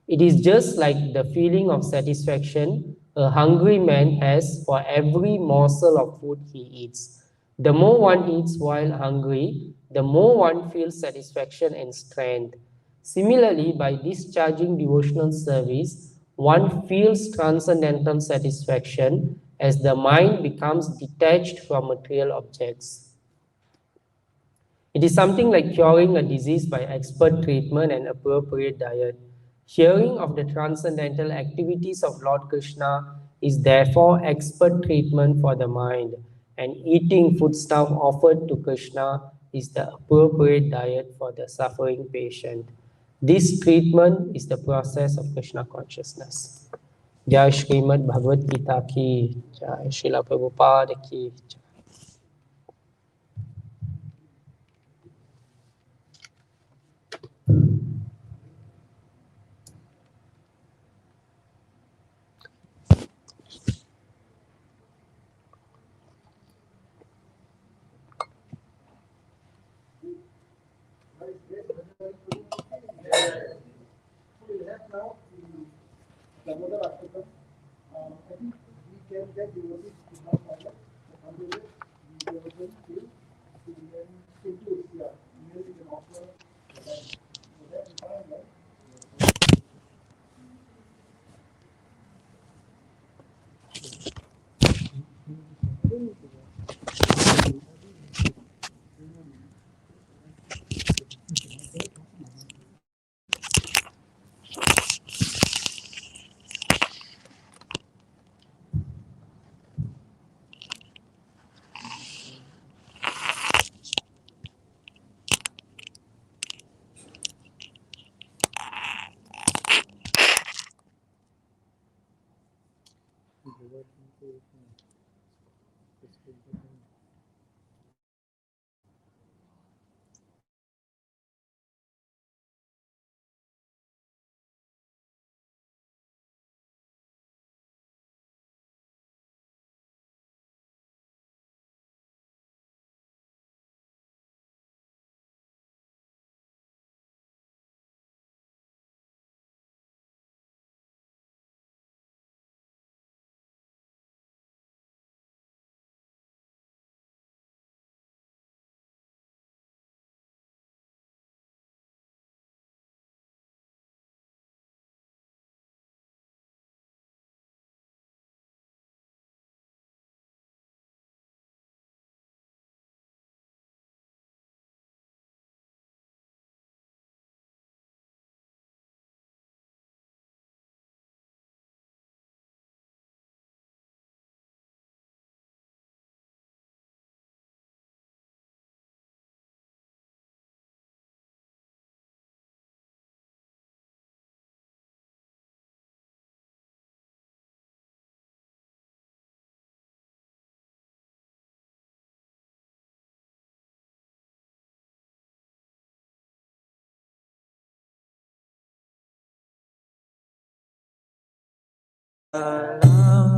It is just like the feeling of satisfaction a hungry man has for every morsel of food he eats. The more one eats while hungry, the more one feels satisfaction and strength. Similarly, by discharging devotional service, one feels transcendental satisfaction as the mind becomes detached from material objects. It is something like curing a disease by expert treatment and appropriate diet. Hearing of the transcendental activities of Lord Krishna is therefore expert treatment for the mind, and eating foodstuff offered to Krishna is the appropriate diet for the suffering patient. This treatment is the process of Krishna consciousness. Jai Srimad Bhagavad Gita ki, Jai Srila Prabhupada ki.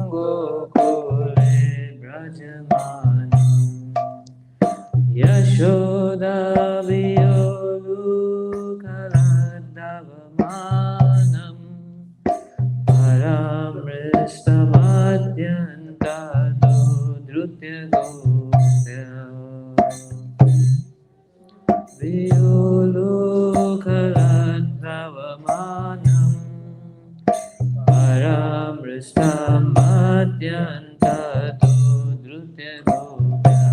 Gokule Brajamani Yashodaviyolukaladavamanam Paramristamadyantado Drutya Gopya Viyolukaladavamanam Paramristamadyantado Drutya Gopya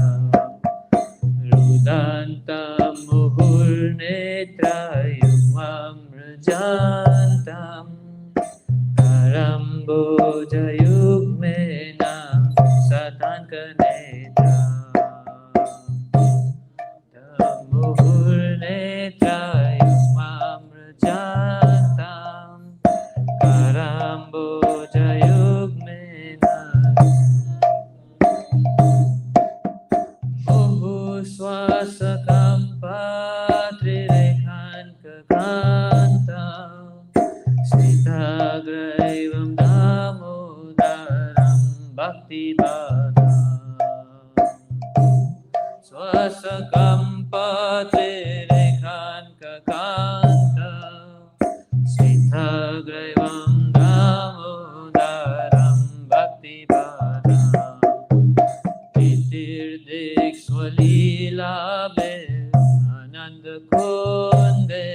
Rudantam muhurnetra yugmam rajantam Karambojayugmena satankanetra Muhurnetra yugmam rajantam Karambojayugmena Swasakam patrirekhan kakantam Smitagraivam damodaram bhakti-bhadam Swasakam patrirekhan kakantam Smitagraivam damodaram bhakti-bhadam Tirdik swalila be ananda kunde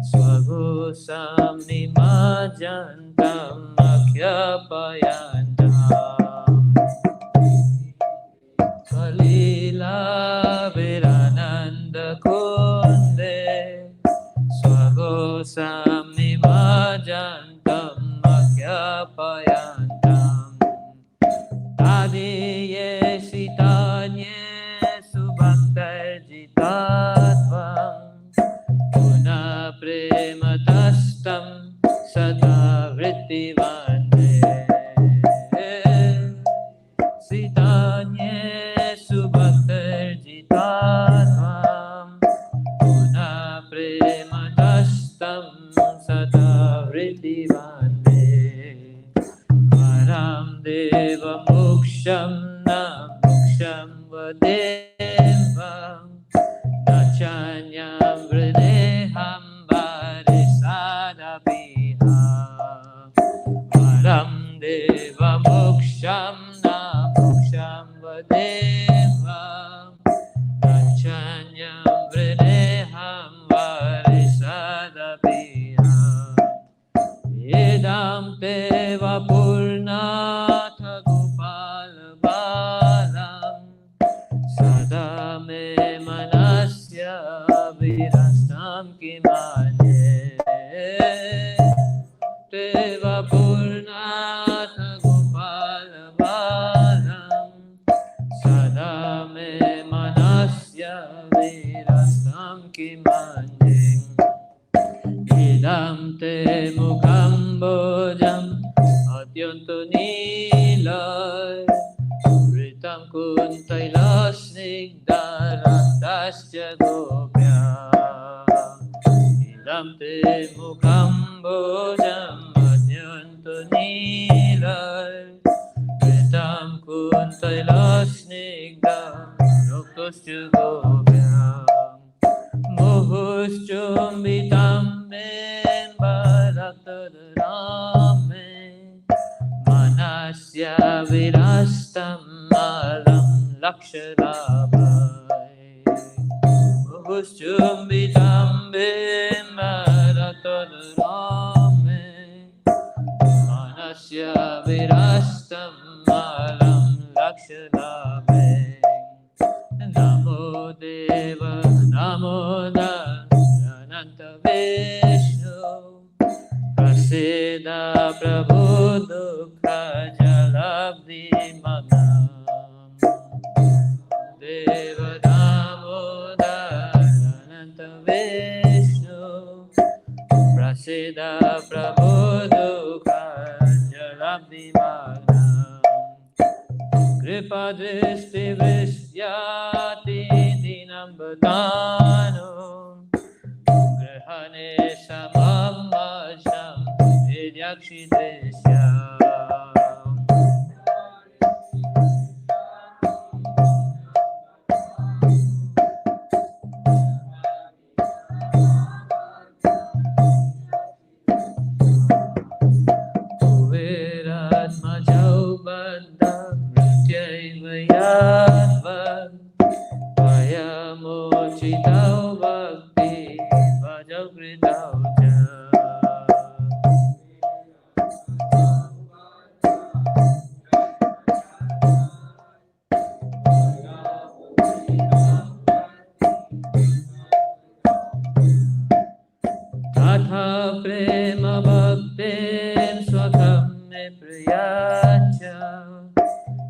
swagosam nimajantam akhyapayantam swalila be ananda kunde swagosam nimajantam akhyapayantam Tadiye sitanye subhaktarjitatvam Puna prematastam sada vrittivande Sitanye subhaktarjitatvam Puna prematastam sada vrittivande Param deva moksham na moksham vadevam Nachanyam vrineham varisadabhiha Param deva moksham na moksham vadevam Nachanyam vrineham varisadabhiha Edam teva purnatha gopala balam Sada me manasya virastam kimanye Teva purnatha gopala balam Sada me manasya virastam kimanye Idam te mukambojam adyanta nilay Vritam kuntailasnigdaratasya gopya Idam te mukambojam adyanta nilay Vritam kuntailasnigdaratasya gopya Muhuschumbitam ben bharatarame Manasya virastam malam laksharabhai Muhuschumbitam ben bharatarame Manasya virastam malam laksharabhai Namo Deva Namo Ananta Vishnu Prasida Prabhu Dukha Jalabdi Manam Deva Namo Ananta Vishnu Prasida Prabhu Dukha Jalabdi Manam Kripa Dristi Vishyati Dinam Bhatano Grihane Samamasham Vidyakshi Drishyam priyatva Vayamochitau bhakti Vajagritau cha Tatha prema bhaktin swakham me priyacha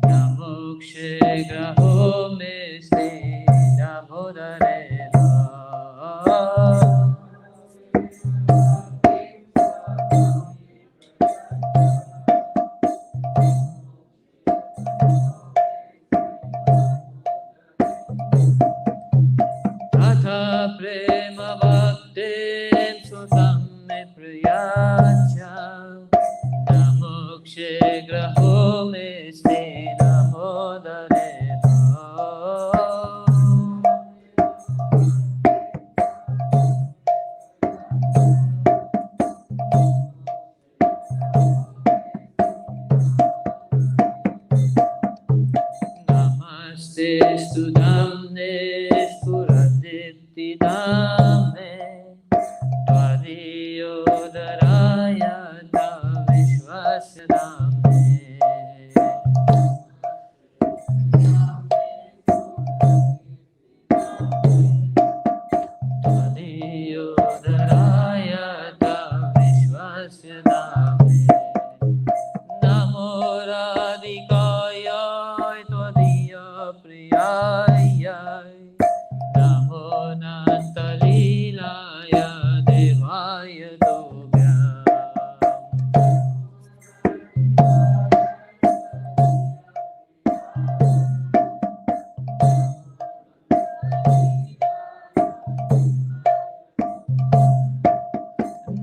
Namokshe graho me sni namodare Tatha prema bhaktin swakham me priyacha Namokshe graho me sni namodare Namaste studamne spuradipti damne Tvadiyodaraya ta vishwasya damne Tvadiyodaraya ta vishwasya damne Namo radhikaya tvadiya priyaya Namo nantalilaya devaya dobhyam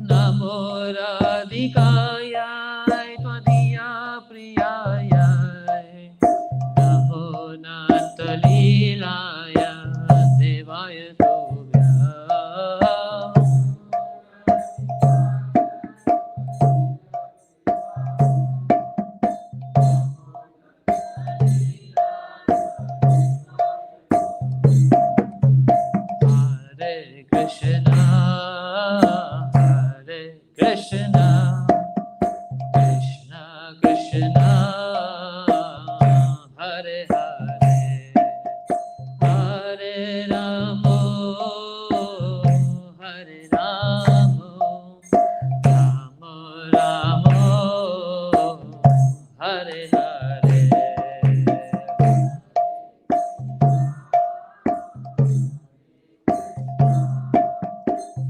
Namo radhikaya tvadiya priyaya Namo nantalilaya devaya dobhyam Hare Krishna, Hare Krishna, Krishna Krishna, Hare Hare, Hare Ramo, Hare Ramo, Ramo Ramo, Hare Hare.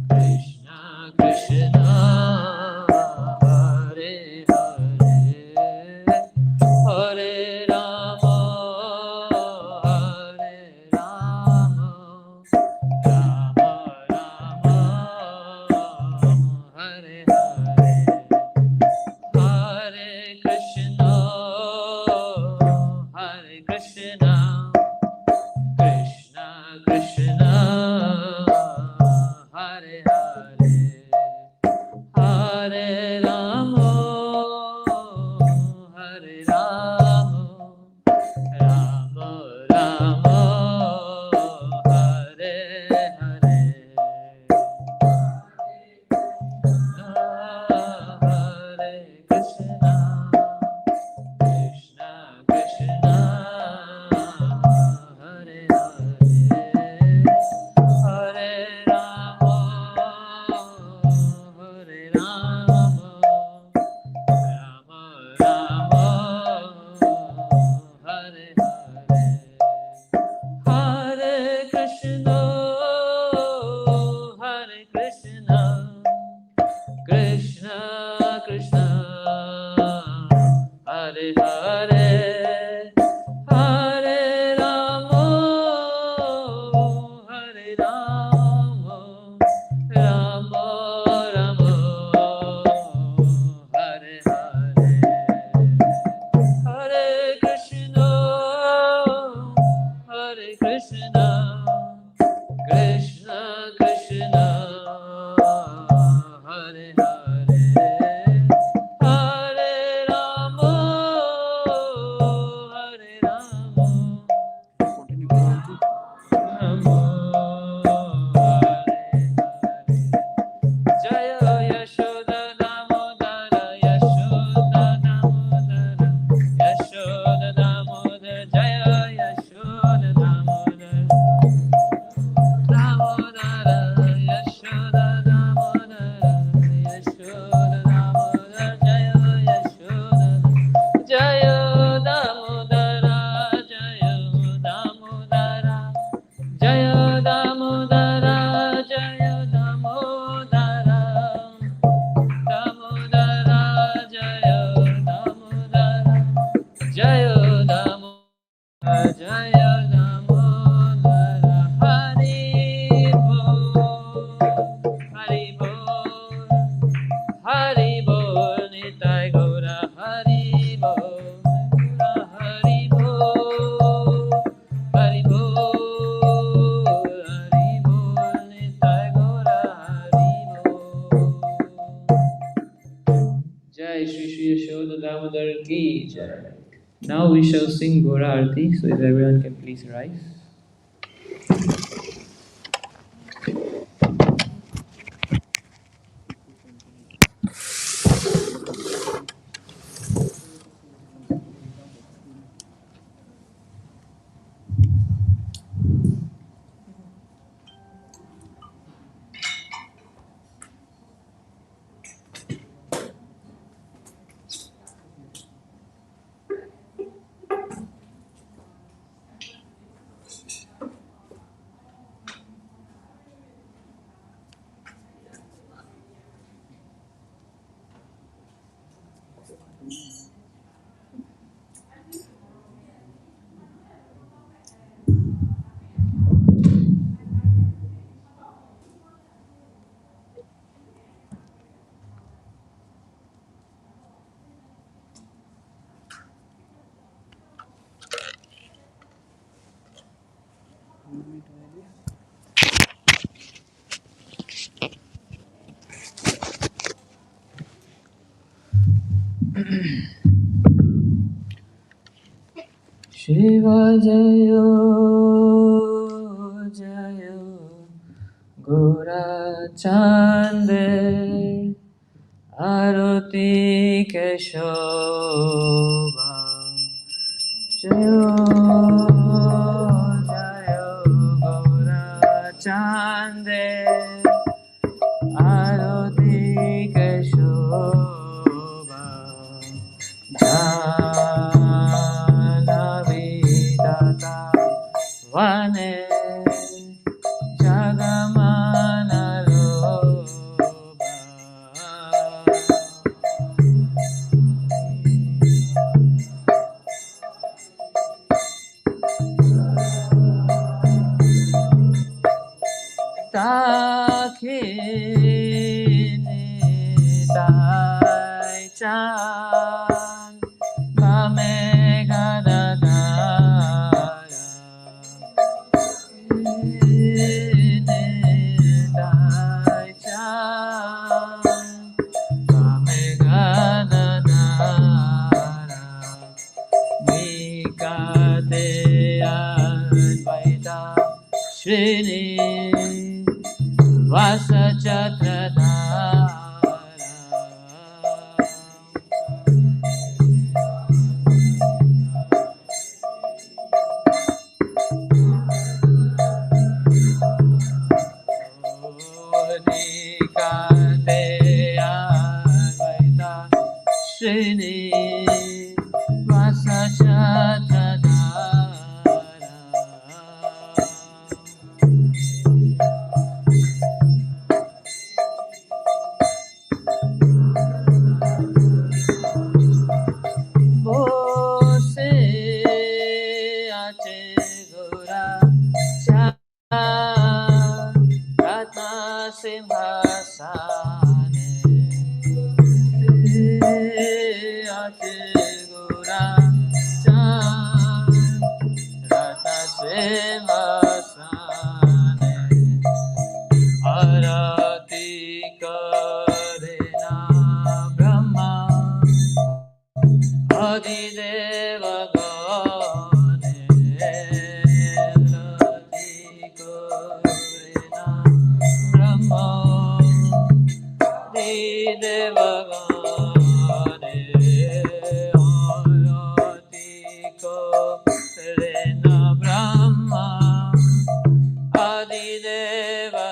Krishna Krishna Hare Hare Hare Rama Hare Rama Rama Rama Hare Hare Hare Krishna Hare Krishna Krishna Krishna Hare Hare Hare Rama Hare Rama Rama Rama Hare Hare Hare Krishna Krishna Krishna Hare Hare Hare Rama Hare Rama Rama Rama Hare Hare Now we shall sing Gora Arti, so if everyone can please rise. Shiva Jayo Jayo Gora Chande Arati Keshova Jayo Jayo Gora Chande Arati Keshova Janavidata Vane Jagamana Loba Takhini Dai Chan Kame Gadadaya Dai Chan Kame Gadadaya Mikate Advaita Srini Vasachatradhara Nikate Advaita Srini Vasachatradhara Bose Ache Gora Cha Ratna Simhasane Ache Gora Cha Ratna Simhasane Arati Karena Brahma Adideva Gane Arati Karena Brahma Adideva Gane Arati Karena Brahma Adideva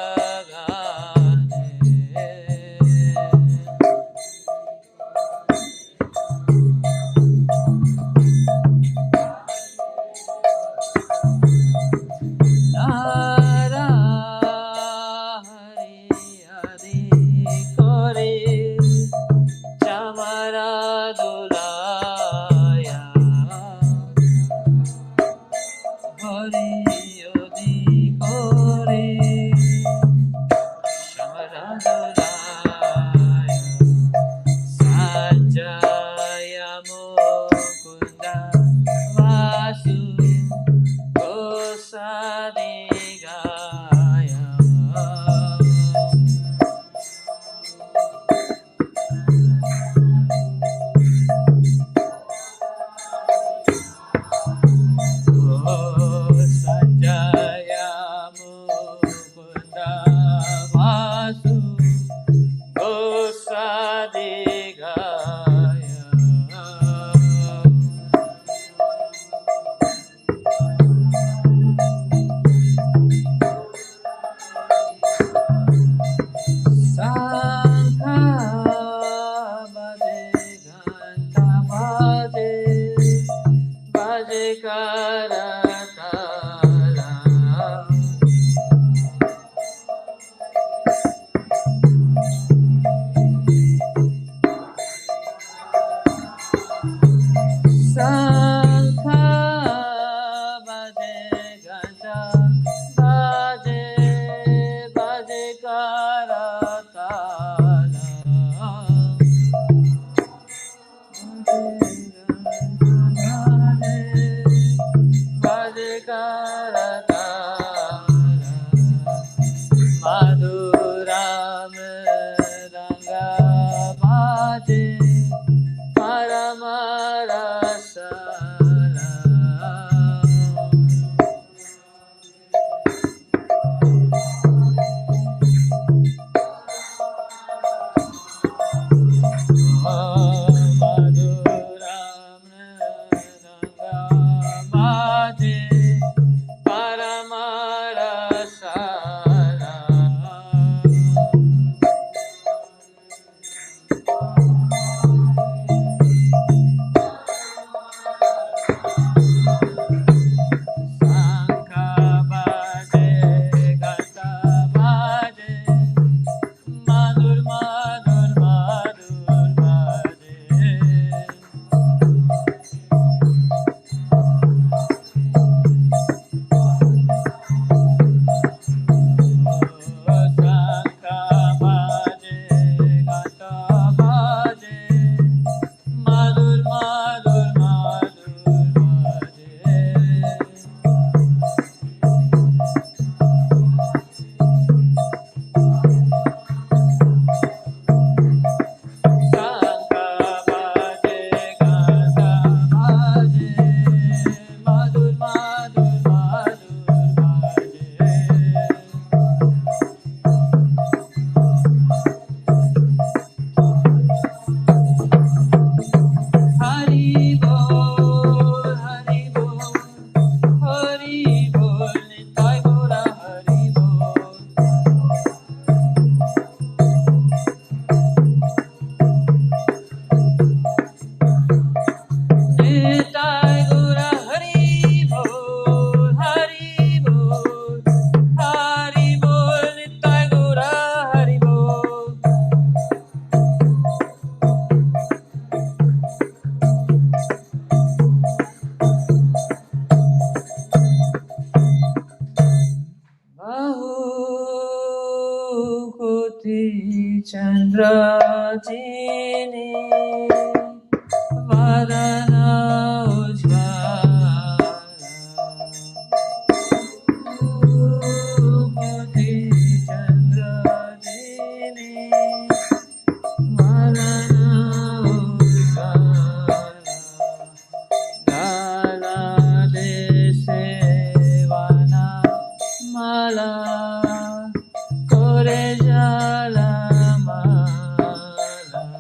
Narahari Adi Kore Chamara Dulaya Hari Adi Kore Chamara Dulaya Sanjaya Mukunda Vasu Gosadigaya karatara madhuram ranga bhaje paramarasara madhuram ranga bhaje paramarasara Sankha bhaje gata bhaje madhur madhur madhur bhaje Sankha bhaje gata bhaje madhur madhur madhur bhaje Sankha bhaje gata bhaje madhur madhur madhur bhaje Hari bol Hari bol Hari bol Nitai Gora Hari bol Nitai Gora Hari bol Hari bol Hari bol Nitai Gora Hari bol Bahu Koti Chandra Jini Vadana Ujjvala Koti Chandra Jini Vadana Ujjvala Gala Desevana Mala Kore Jala Mala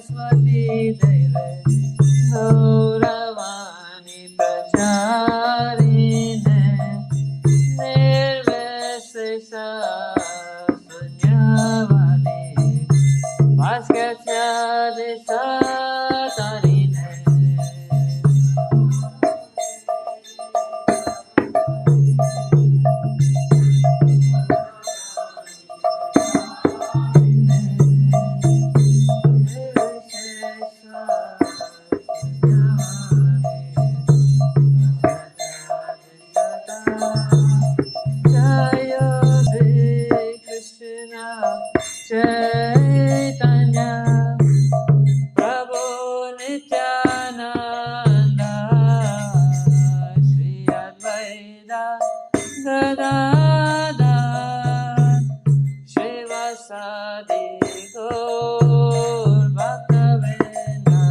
Saraswati देवे गौरवाणी प्रचारिणे निर्विशेष शून्यवादी भास्कर्यादि सतरिणे Chaitanya Prabhu Nityananda Shri Advaita Gadadhar Shivasadi Gaur Bhaktavinda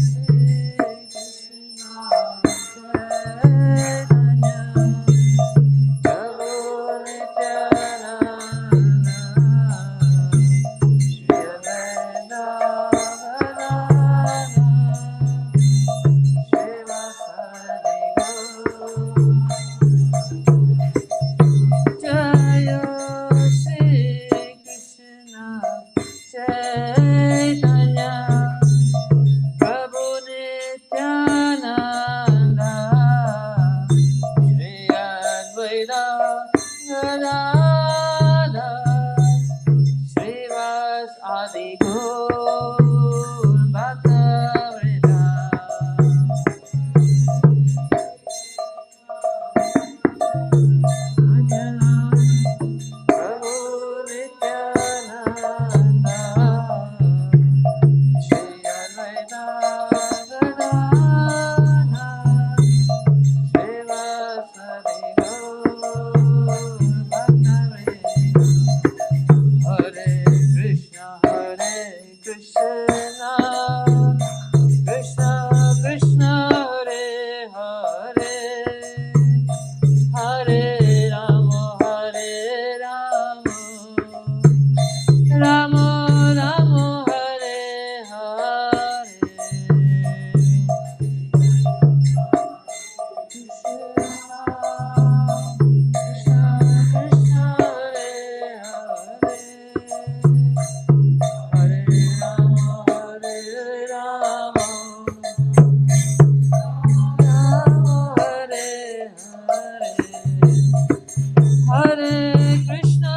Shri Krishna Chaitanya Prabhu Nityananda Shri Advaita Gadadhar Shivasadi Gaur Jaya Shri Krishna Chaitanya Prabhu Nityananda Shri Advaita Gadadhar Srivas Adi Gaur Bhaktavrita Prabhu Nityananda Shri Advaita Gadadhar Srivasadi Gaur Bhaktavrita Hare Krishna Krishna Krishna Hare Hare Hare Rama Rama Rama Hare Hare Krishna Krishna Krishna Hare Hare Hare Rama Rama Hare Hare Hare Krishna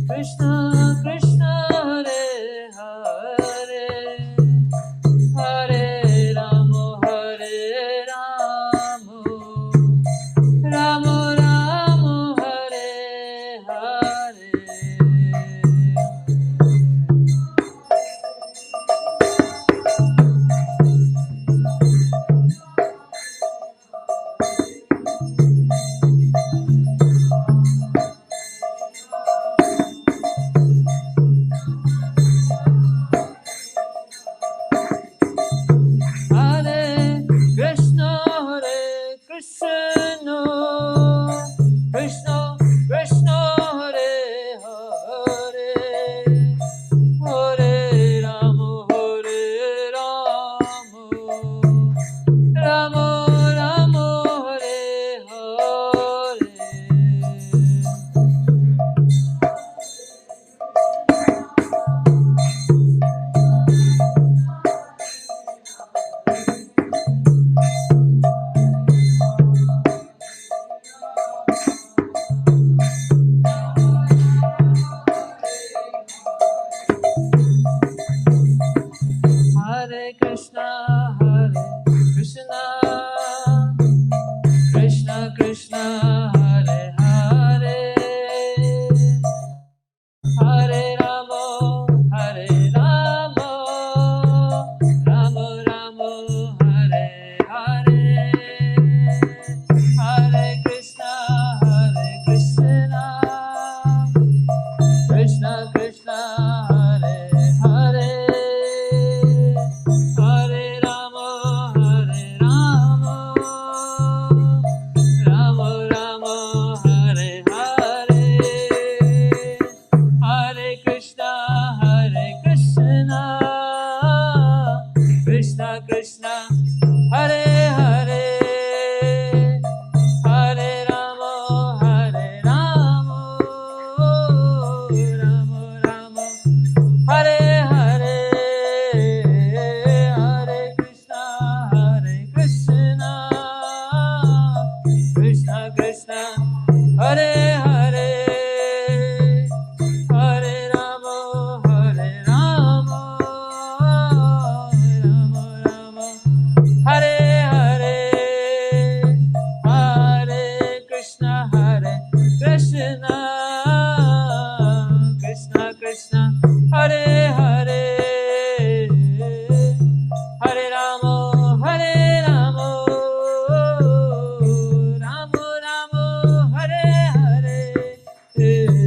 Krishna Krishna Hare Hare Hare Rama Rama Rama Hare Hare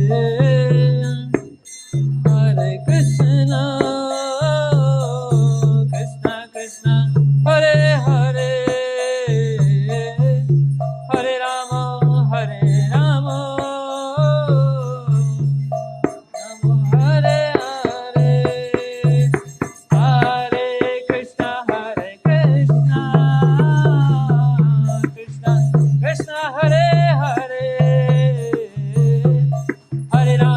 Hare Krishna, Krishna Krishna, Hare Hare, Hare Rama, Hare Rama, Rama Hare Hare, Hare Krishna, Krishna Krishna, Hare Hare, Hare Rama.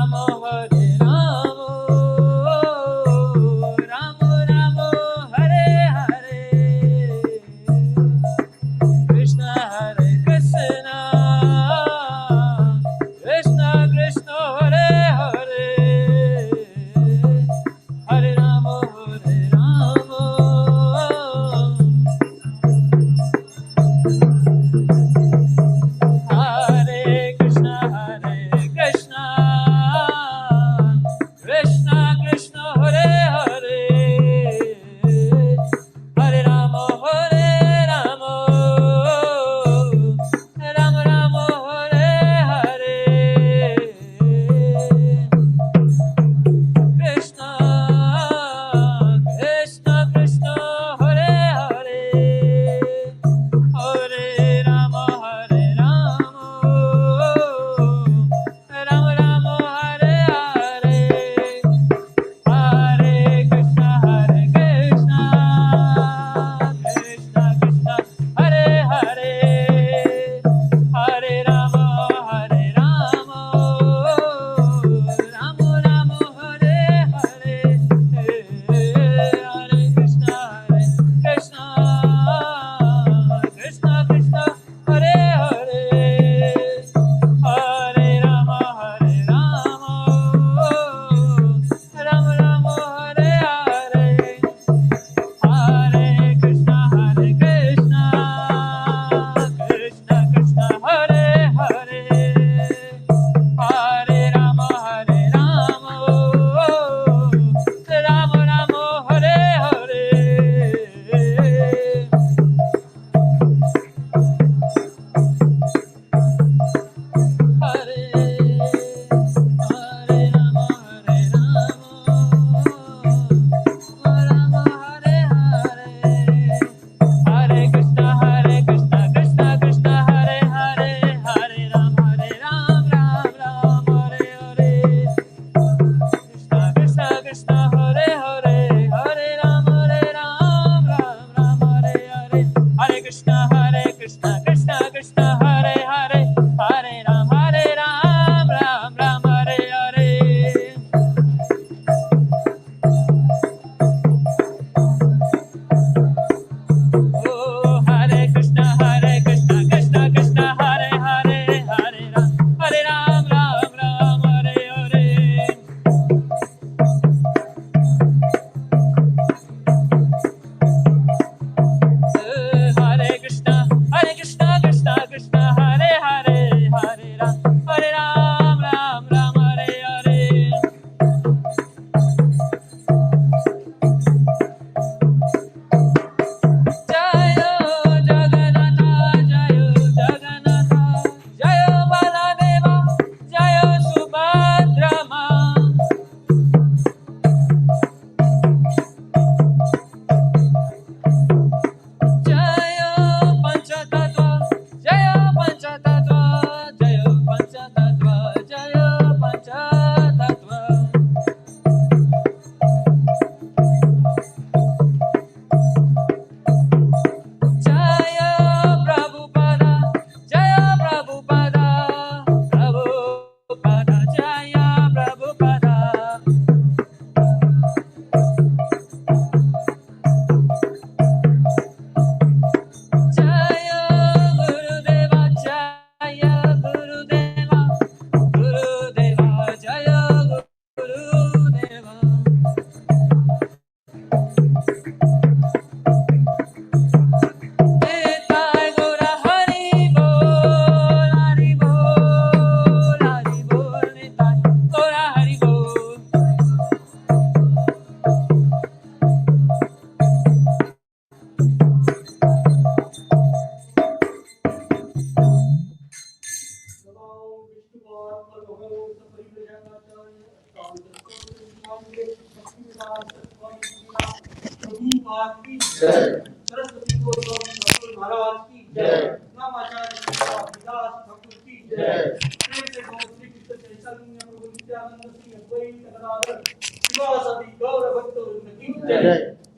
Saraswati Goswami Thakur महाराज की जय। नामाचार्य विकास ठाकुर की जय। प्रेम से बोल श्री कृष्ण चैतन्य प्रभु नित्यानंद श्री अद्वैत गदाधर शिवासादि गौर भक्तवृंद की जय।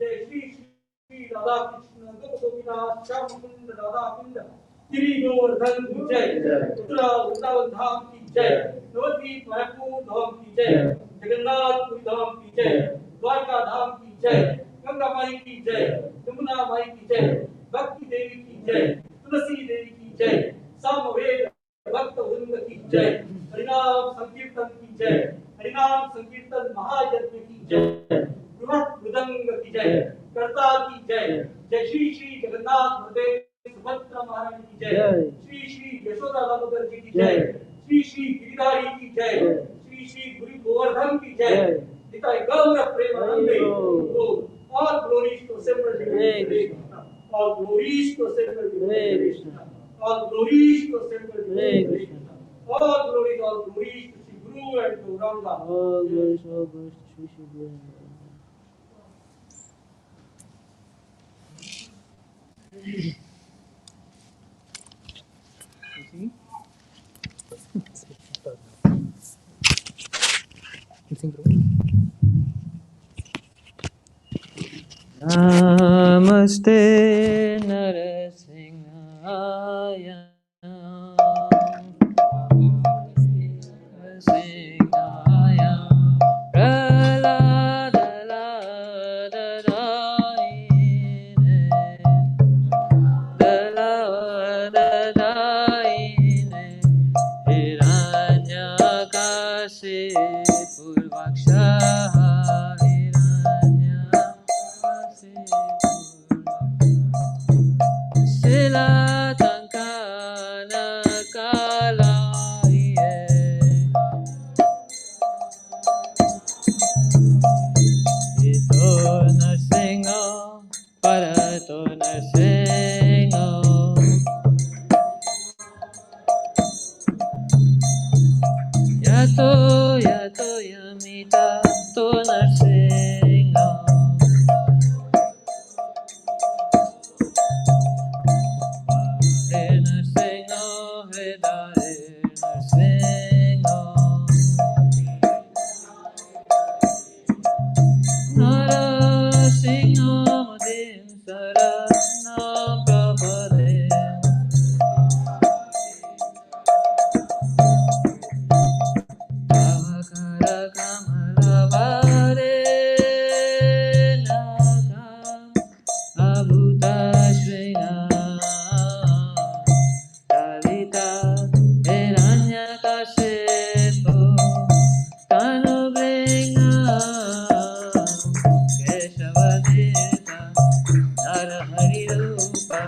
जय श्री श्री राधा कृष्ण गोपीनाथ श्याम कुंड राधा कुंड गिरि गोवर्धन की जय। मथुरा वृंदावन धाम की जय। नवद्वीप मायापुर धाम की जय। जगन्नाथपुरी धाम की जय। द्वारका धाम की जय। गंगा माई की जय। यमुना माई की जय। भक्ति देवी की जय। तुलसी देवी की जय। सामवेद भक्त वृंद की जय। हरिनाम संकीर्तन की जय। हरिनाम संकीर्तन महायज्ञ की जय। बृहत मृदंग की जय। करताल की जय। जय श्री श्री जगन्नाथ बलदेव सुभद्रा महारानी की जय। श्री श्री यशोदा दामोदर जी की जय। श्री श्री गिरिधारी की जय। श्री श्री गुरु गोवर्धन की जय। निताय गौर प्रेमानंदे। All glories to Savior Krishna. All glories to Savior Krishna. All glories to Savior Krishna. All glories to Sri Guru and to Ranga. All glories to Sri Sri Guru. Namaste Narasimhaya. Narasimhaya. Praladalaladayine. Daladayine. Hiranyakasipurvakshaha. Silatankana kalaye. Ito narsingo, parato narsingo. Yato yato yamita to narsingo. Hare narsingo, hare narsingo. Narasimha Madhim Saranam Prabhade. Avakara Kamalavare Nakam Abhuta Shrina Kalita Hiranyakashipu Tanubringa Keshavadita Narahari Rupa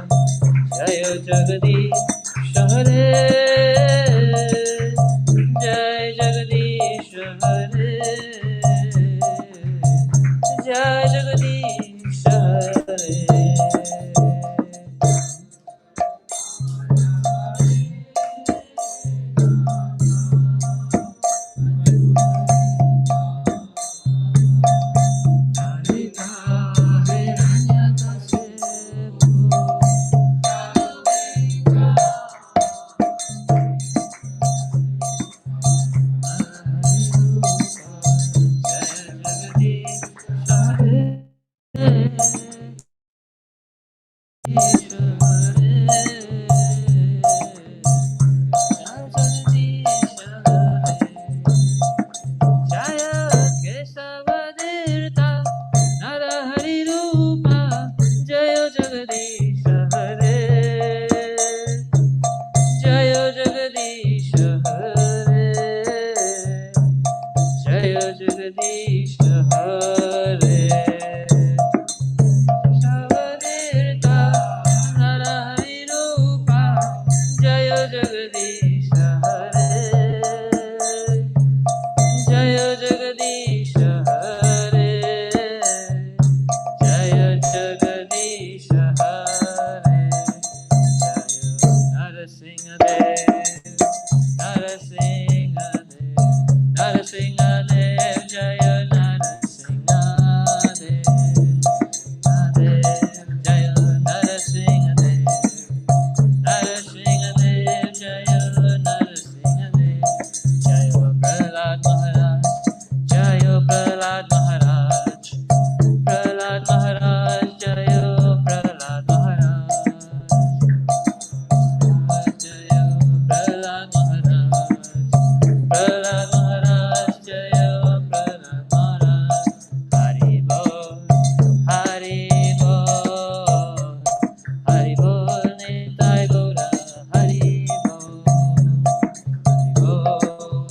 Jaya Jagadish Hare Jai Jagadish Hare Jai Jagadish Hare. Jaya Kesavadirta Narahari Rupa Jaya Jagadish Hare Jaya Jagadish Hare Jaya Jagadish Hare Kesavadirta Narahari Rupa Jaya Jagadish Hare Jaya Jagadish Hare Jaya Jagadish Hare Jaya Narasimha Dev Narasimha Dev Narasimhadev Jaya Narasimhadev Nadev Jaya Narasimhadev Narasimhadev Jaya Narasimhadev Jaya Prahlad Maharaj Jaya Prahlad Maharaj Prahlad Maharaj Jaya Prahlad Maharaj Jaya Prahlad Maharaj Prahlad Maharaj Jaya Prahlad Maharaj Hari Bol Hari Bol Hari Bol Nitai Gaura Hari Bol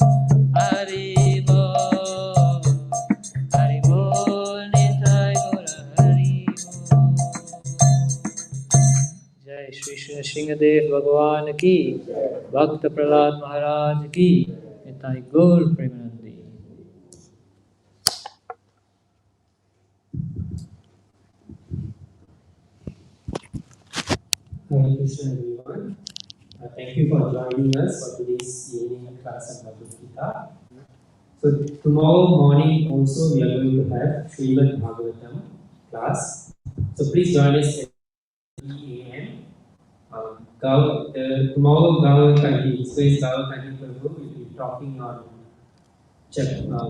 Hari Bol Hari Bol Nitai Gaura Hari Bol जय श्री श्री सिंहदेव भगवान की भक्त प्रहलाद महाराज की निताई गौर Premanandi Hare Krishna, everyone. Thank you for joining us for today's evening class of Bhagavad-Gita. So tomorrow morning also we are going to have Srimad Bhagavatam class. So please join us at 3 a.m. Tomorrow Gavakanti, Sways Gavakanti Prabhu will be talking on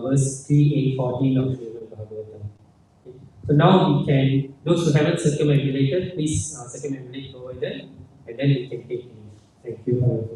verse 3, 8, 14 of Srimad Bhagavatam. So now we can, those who haven't circumambulated, please circumambulate over there and then we can take leave. Thank you.